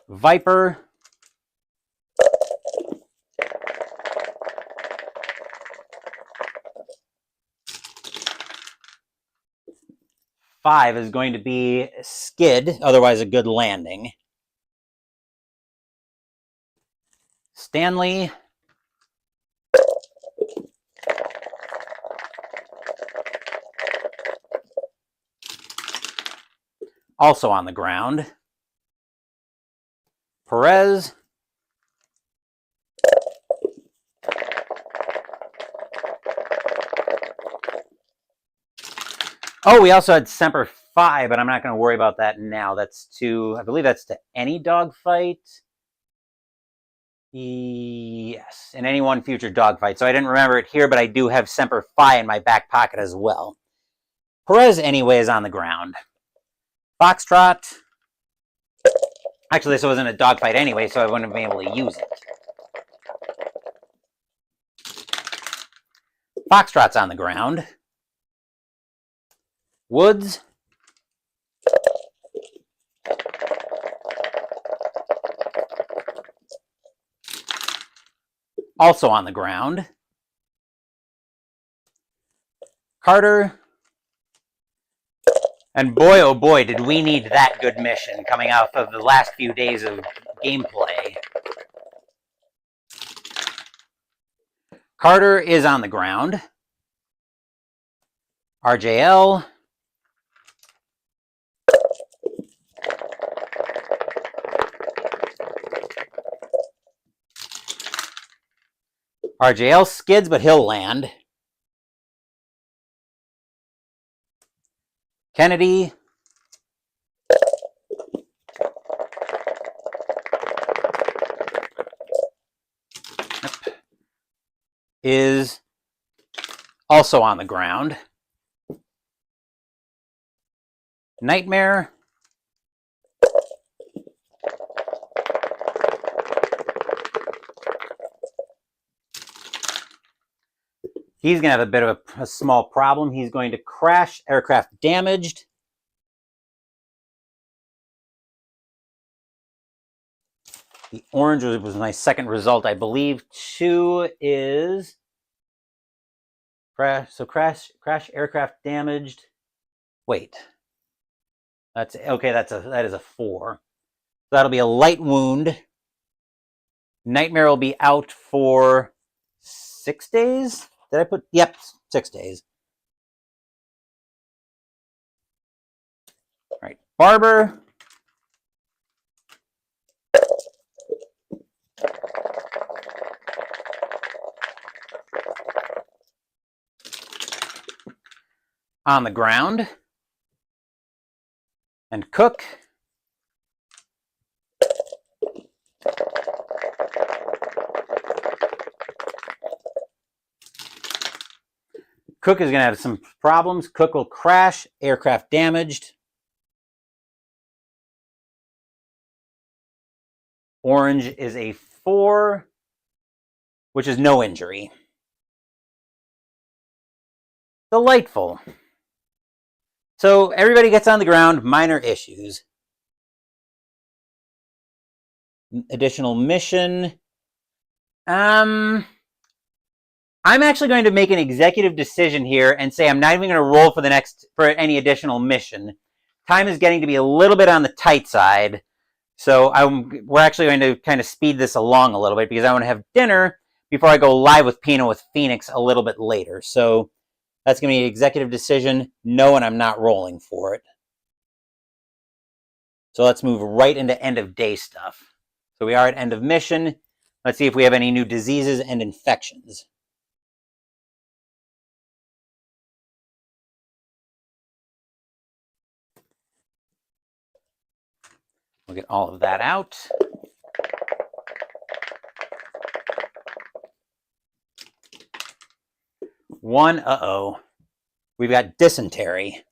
Viper. Five is going to be Skid, otherwise a good landing. Stanley. Also on the ground. Perez. Oh, we also had Semper Fi, but I'm not going to worry about that now. That's to, I believe that's to any dogfight. Yes, in any one future dogfight. So I didn't remember it here, but I do have Semper Fi in my back pocket as well. Perez, anyway, is on the ground. Foxtrot. Actually, this wasn't a dogfight anyway, so I wouldn't have been able to use it. Foxtrot's on the ground. Woods. Also on the ground. Carter. And boy, oh boy, did we need that good mission coming out of the last few days of gameplay. Carter is on the ground. RJL. RJL skids, but he'll land. Kennedy. Is also on the ground. Nightmare. He's going to have a bit of a small problem. He's going to crash. Aircraft damaged. The orange was my second result, I believe. 2 is crash. So crash aircraft damaged. Wait. That's okay. That is a 4. So that'll be a light wound. Nightmare will be out for 6 days. Did I put? Yep, 6 days. All right, Barber. On the ground. And Cook. Cook is going to have some problems. Cook will crash. Aircraft damaged. Orange is a 4, which is no injury. Delightful. So everybody gets on the ground. Minor issues. Additional mission. I'm actually going to make an executive decision here and say I'm not even going to roll for any additional mission. Time is getting to be a little bit on the tight side, so we're actually going to kind of speed this along a little bit because I want to have dinner before I go live with Pino with Phoenix a little bit later. So that's going to be an executive decision. No, and I'm not rolling for it. So let's move right into end of day stuff. So we are at end of mission. Let's see if we have any new diseases and infections. We'll get all of that out. One, we've got dysentery.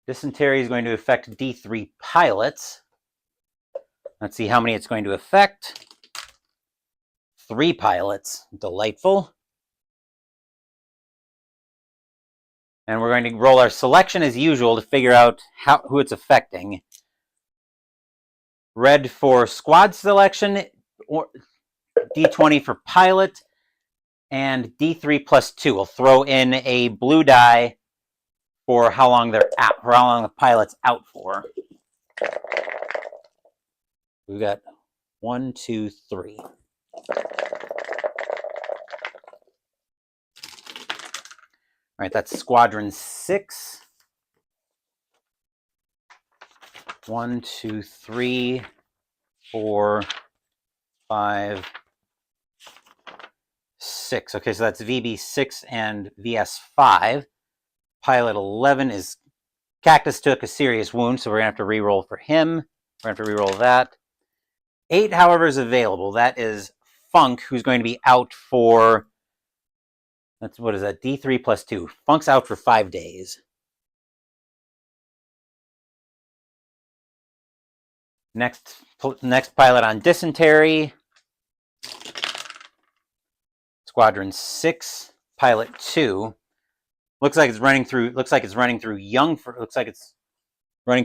Dysentery is going to affect D3 pilots. Let's see how many it's going to affect. 3 pilots. Delightful. And we're going to roll our selection as usual to figure out who it's affecting. Red for squad selection, or D20 for pilot, and D3 plus 2. We'll throw in a blue die for how long they're out, for how long the pilot's out for. We've got 1, 2, 3. All right, that's Squadron 6. 1, 2, 3, 4, 5, 6. Okay, so that's VB6 and VS5. Pilot 11 is Cactus took a serious wound, so we're going to have to re-roll for him. We're going to have to re-roll that. 8, however, is available. That is Funk, who's going to be out for... what is that? D3 plus 2. Funk's out for 5 days. Next pilot on dysentery. Squadron 6, pilot 2. Looks like it's running through Young looks like it's running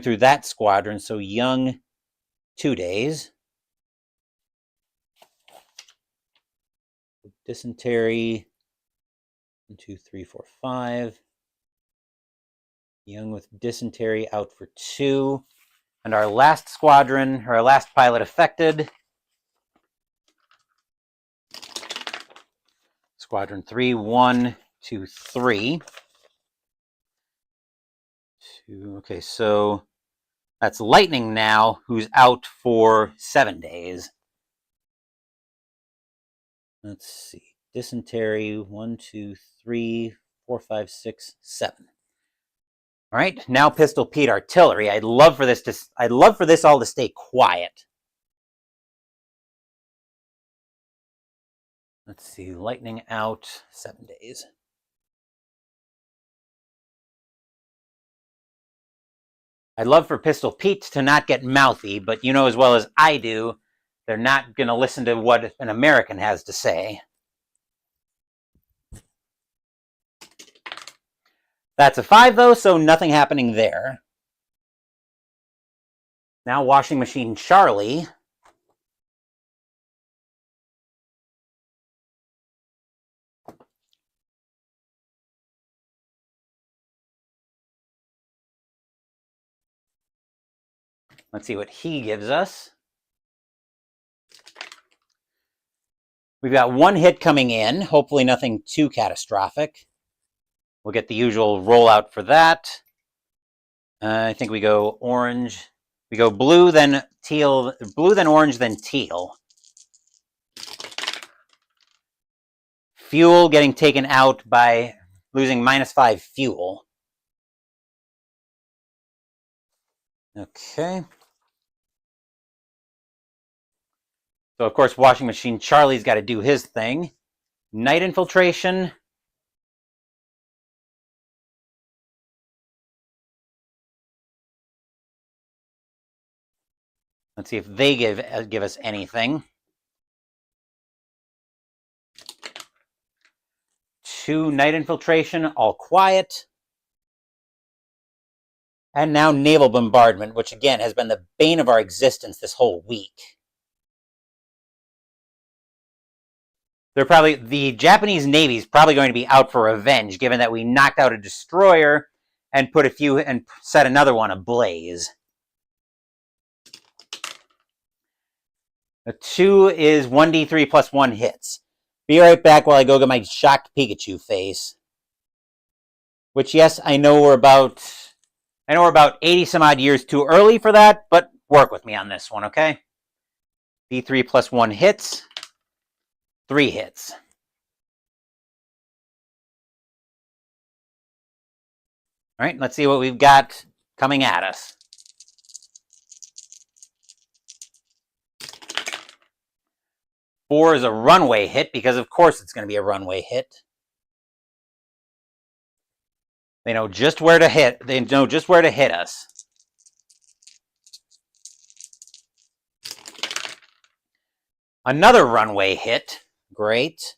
through that squadron, so Young 2 days. Dysentery 1, 2, 3, 4, 5. Young with dysentery out for 2. And our last squadron, or our last pilot affected, Squadron 3, 1, 2, 3. Okay, so that's Lightning now, who's out for 7 days. Let's see. Dysentery, 1, 2, 3, 4, 5, 6, 7. All right, now Pistol Pete artillery. I'd love for this all to stay quiet. Let's see, lightning out, 7 days. I'd love for Pistol Pete to not get mouthy, but you know as well as I do, they're not going to listen to what an American has to say. That's a 5, though, so nothing happening there. Now Washing Machine Charlie. Let's see what he gives us. We've got 1 hit coming in, hopefully nothing too catastrophic. We'll get the usual rollout for that. I think we go orange. We go blue, then teal. Blue, then orange, then teal. Fuel getting taken out by losing -5 fuel. Okay. So, of course, Washing Machine Charlie's got to do his thing. Night Infiltration. Let's see if they give us anything. 2 Night Infiltration, all quiet. And now Naval Bombardment, which again has been the bane of our existence this whole week. The Japanese Navy's probably going to be out for revenge, given that we knocked out a destroyer and set another one ablaze. A 2 is 1d3 plus 1 hits. Be right back while I go get my shocked Pikachu face. Which, yes, I know we're about 80 some odd years too early for that, but work with me on this one, okay? D3 plus 1 hits. 3 hits. All right, let's see what we've got coming at us. Four is a runway hit, because of course it's going to be a runway hit. They know just where to hit. They know just where to hit us. Another runway hit. Great.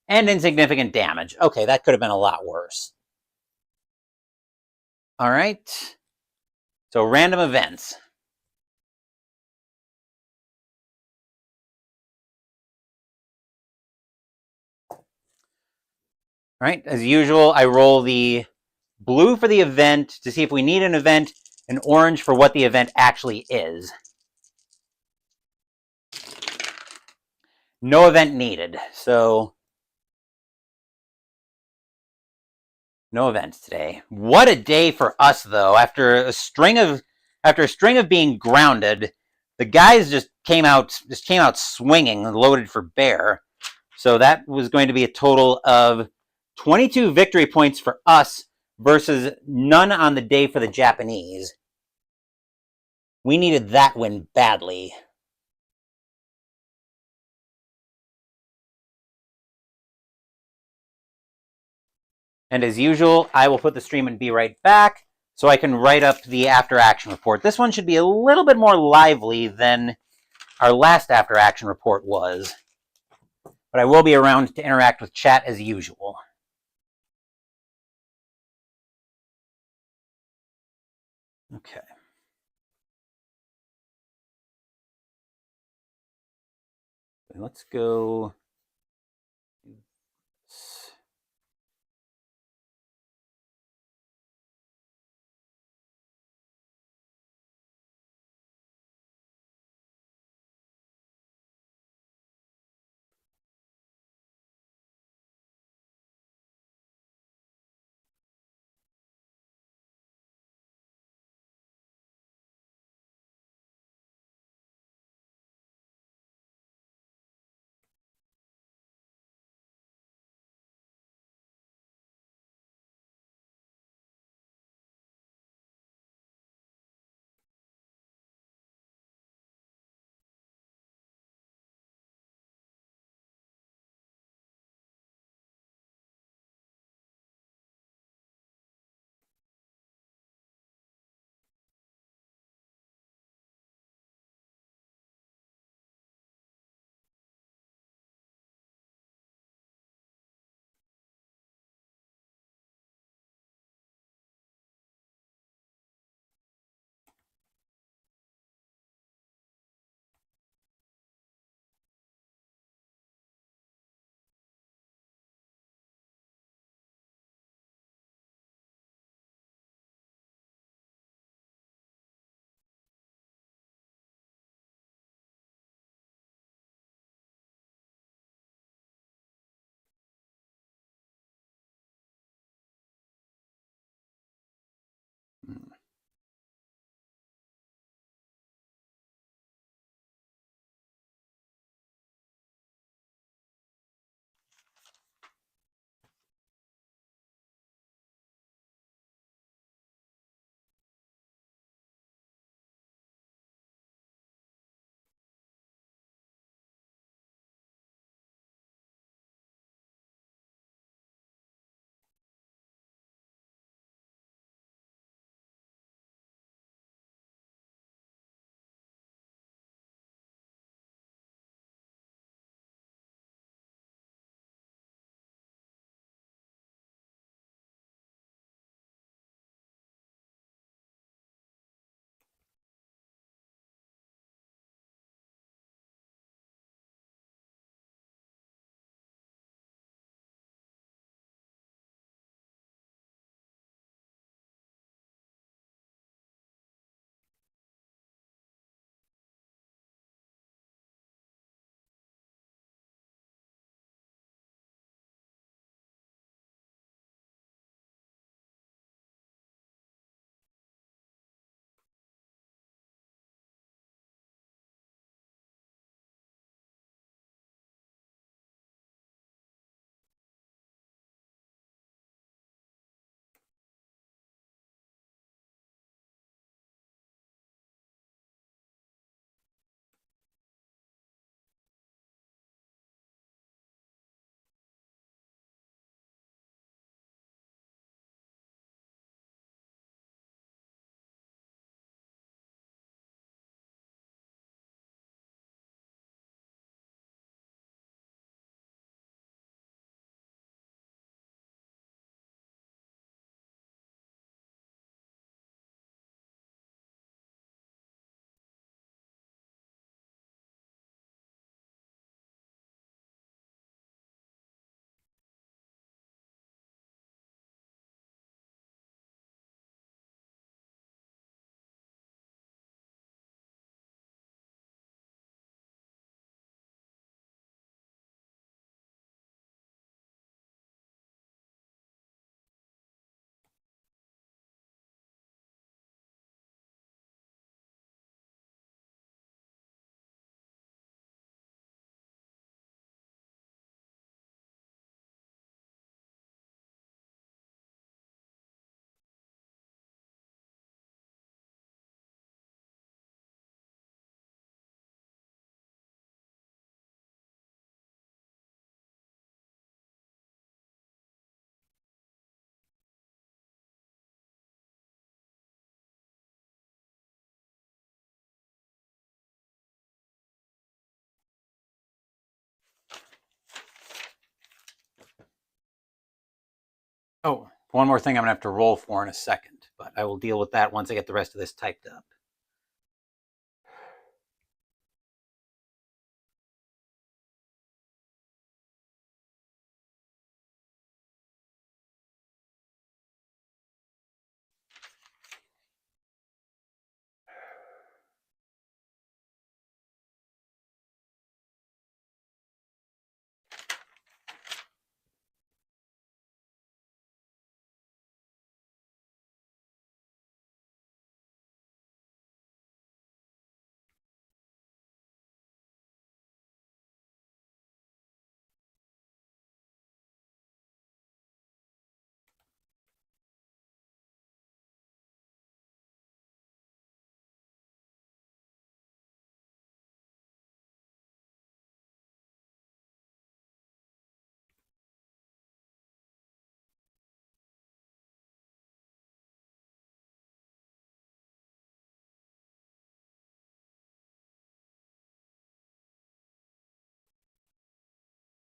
And insignificant damage. Okay, that could have been a lot worse. All right. So random events. All right, as usual, I roll the blue for the event to see if we need an event, and orange for what the event actually is. No event needed, so no events today. What a day for us, though. After a string of being grounded, the guys just came out swinging, loaded for bear. So that was going to be a total of 22 victory points for us versus none on the day for the Japanese. We needed that win badly. And as usual, I will put the stream and be right back so I can write up the after action report. This one should be a little bit more lively than our last after action report was. But I will be around to interact with chat as usual. Okay. Let's go. One more thing I'm going to have to roll for in a second, but I will deal with that once I get the rest of this typed up.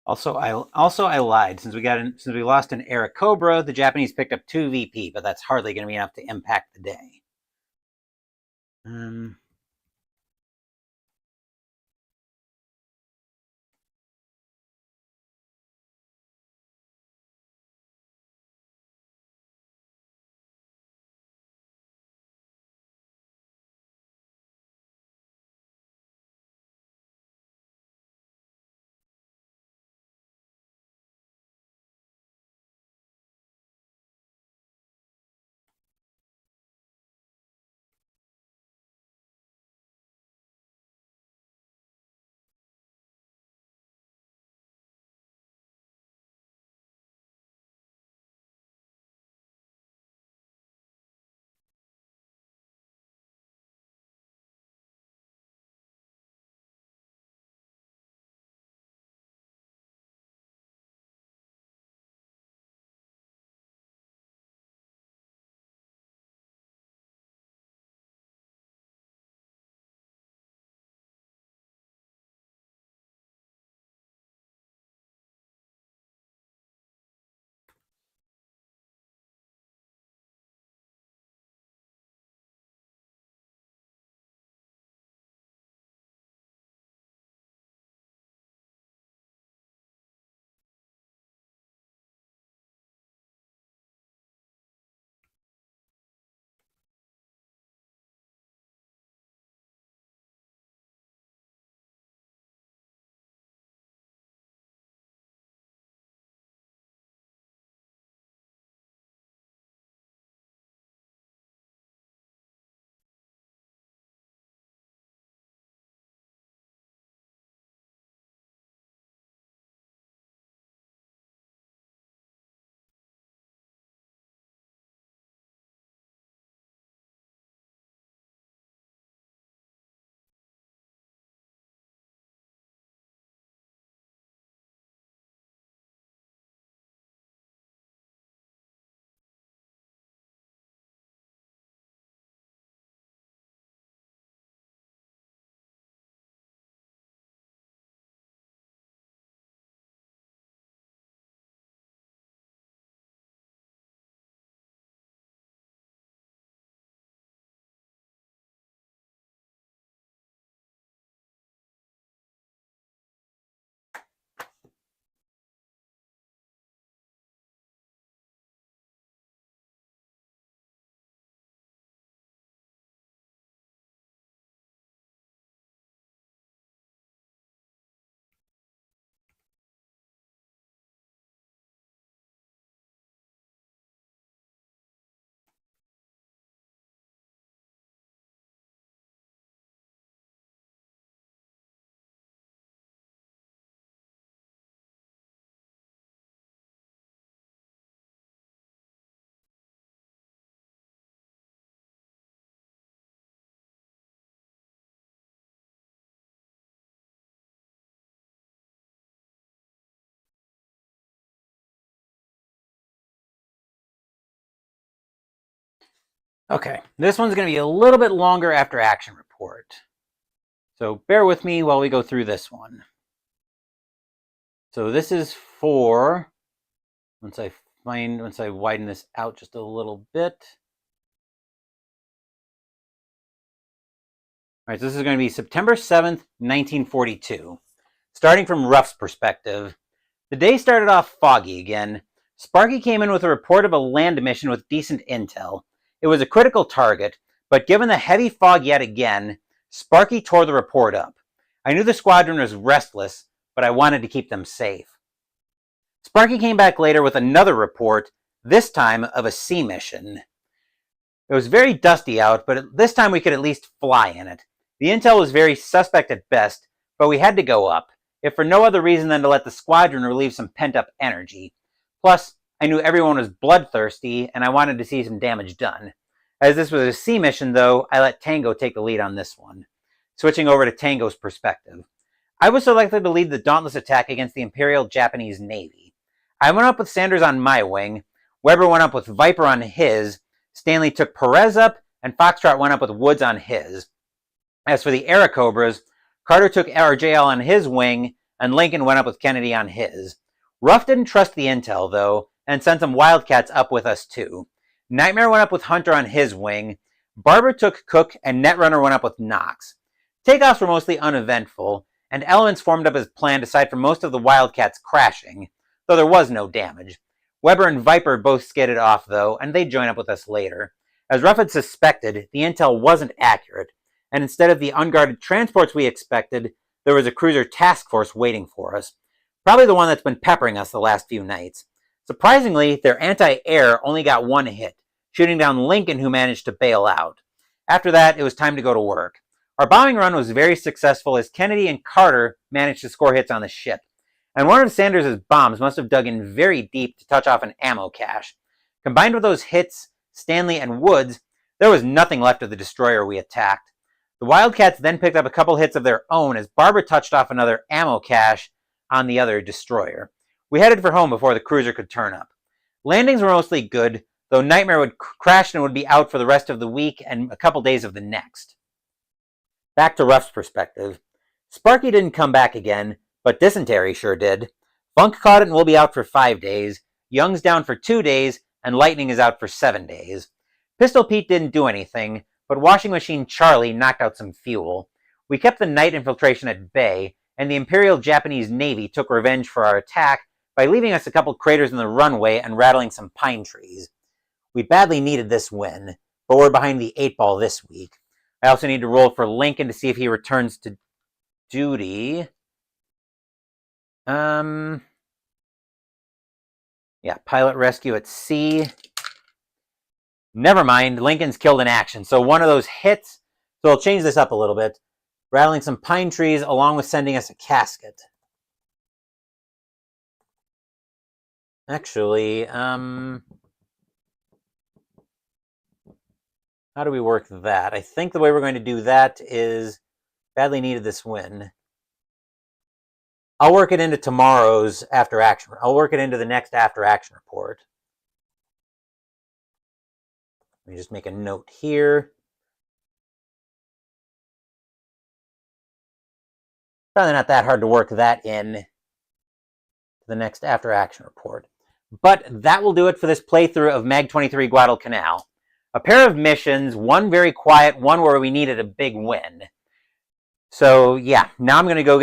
Also, I lied. Since we lost an Eric Cobra, the Japanese picked up 2 VP, but that's hardly going to be enough to impact the day. Okay, this one's going to be a little bit longer after action report. So bear with me while we go through this one. So this is for, once I find once I widen this out just a little bit. All right, so this is going to be September 7th, 1942. Starting from Ruff's perspective, the day started off foggy again. Sparky came in with a report of a land mission with decent intel. It was a critical target, but given the heavy fog yet again, Sparky tore the report up. I knew the squadron was restless, but I wanted to keep them safe. Sparky came back later with another report, this time of a sea mission. It was very dusty out, but this time we could at least fly in it. The intel was very suspect at best, but we had to go up, if for no other reason than to let the squadron relieve some pent-up energy. Plus, I knew everyone was bloodthirsty, and I wanted to see some damage done. As this was a sea mission, though, I let Tango take the lead on this one. Switching over to Tango's perspective. I was selected to lead the dauntless attack against the Imperial Japanese Navy. I went up with Sanders on my wing, Weber went up with Viper on his, Stanley took Perez up, and Foxtrot went up with Woods on his. As for the Airacobras, Carter took RJL on his wing, and Lincoln went up with Kennedy on his. Ruff didn't trust the intel, though, and sent some Wildcats up with us, too. Nightmare went up with Hunter on his wing, Barber took Cook, and Netrunner went up with Knox. Takeoffs were mostly uneventful, and elements formed up as planned aside from most of the Wildcats crashing, though there was no damage. Weber and Viper both skidded off, though, and they'd join up with us later. As Ruff had suspected, the intel wasn't accurate, and instead of the unguarded transports we expected, there was a cruiser task force waiting for us. Probably the one that's been peppering us the last few nights. Surprisingly, their anti-air only got one hit, shooting down Lincoln, who managed to bail out. After that, it was time to go to work. Our bombing run was very successful as Kennedy and Carter managed to score hits on the ship. And one of Sanders' bombs must have dug in very deep to touch off an ammo cache. Combined with those hits, Stanley and Woods, there was nothing left of the destroyer we attacked. The Wildcats then picked up a couple hits of their own as Barber touched off another ammo cache on the other destroyer. We headed for home before the cruiser could turn up. Landings were mostly good, though Nightmare would crash and would be out for the rest of the week and a couple days of the next. Back to Ruff's perspective. Sparky didn't come back again, but Dysentery sure did. Funk caught it and will be out for 5 days. Young's down for 2 days, and Lightning is out for 7 days. Pistol Pete didn't do anything, but Washing Machine Charlie knocked out some fuel. We kept the night infiltration at bay, and the Imperial Japanese Navy took revenge for our attack by leaving us a couple craters in the runway and rattling some pine trees. We badly needed this win, but we're behind the 8 ball this week. I also need to roll for Lincoln to see if he returns to duty. Yeah, pilot rescue at sea. Never mind, Lincoln's killed in action. So one of those hits, so I'll change this up a little bit. Rattling some pine trees along with sending us a casket. Actually, how do we work that? I think the way we're going to do that is badly needed this win. I'll work it into tomorrow's after action. I'll work it into the next after action report. Let me just make a note here. Probably not that hard to work that in to the next after action report. But that will do it for this playthrough of MAG-23 Guadalcanal. A pair of missions, one very quiet, one where we needed a big win. So yeah, now I'm gonna go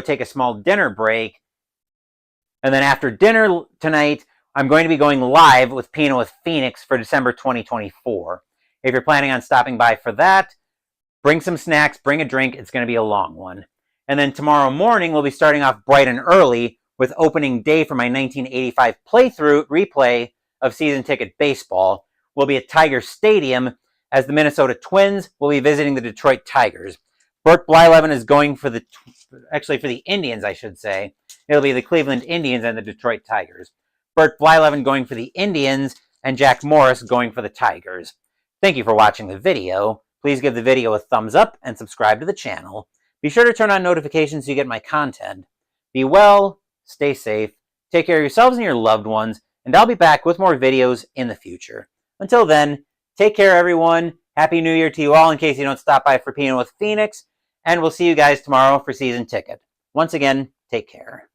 take a small dinner break. And then after dinner tonight, I'm going to be going live with Pino with Phoenix for December 2024. If you're planning on stopping by for that, bring some snacks, bring a drink. It's going to be a long one. And then tomorrow morning, we'll be starting off bright and early with opening day for my 1985 playthrough replay of Season Ticket Baseball. We'll be at Tiger Stadium as the Minnesota Twins will be visiting the Detroit Tigers. Burt Blyleven is going for the Indians, I should say. It'll be the Cleveland Indians and the Detroit Tigers. Burt Blyleven going for the Indians, and Jack Morris going for the Tigers. Thank you for watching the video. Please give the video a thumbs up and subscribe to the channel. Be sure to turn on notifications so you get my content. Be well, stay safe, take care of yourselves and your loved ones, and I'll be back with more videos in the future. Until then, take care everyone. Happy New Year to you all in case you don't stop by for Pino with Phoenix, and we'll see you guys tomorrow for Season Ticket. Once again, take care.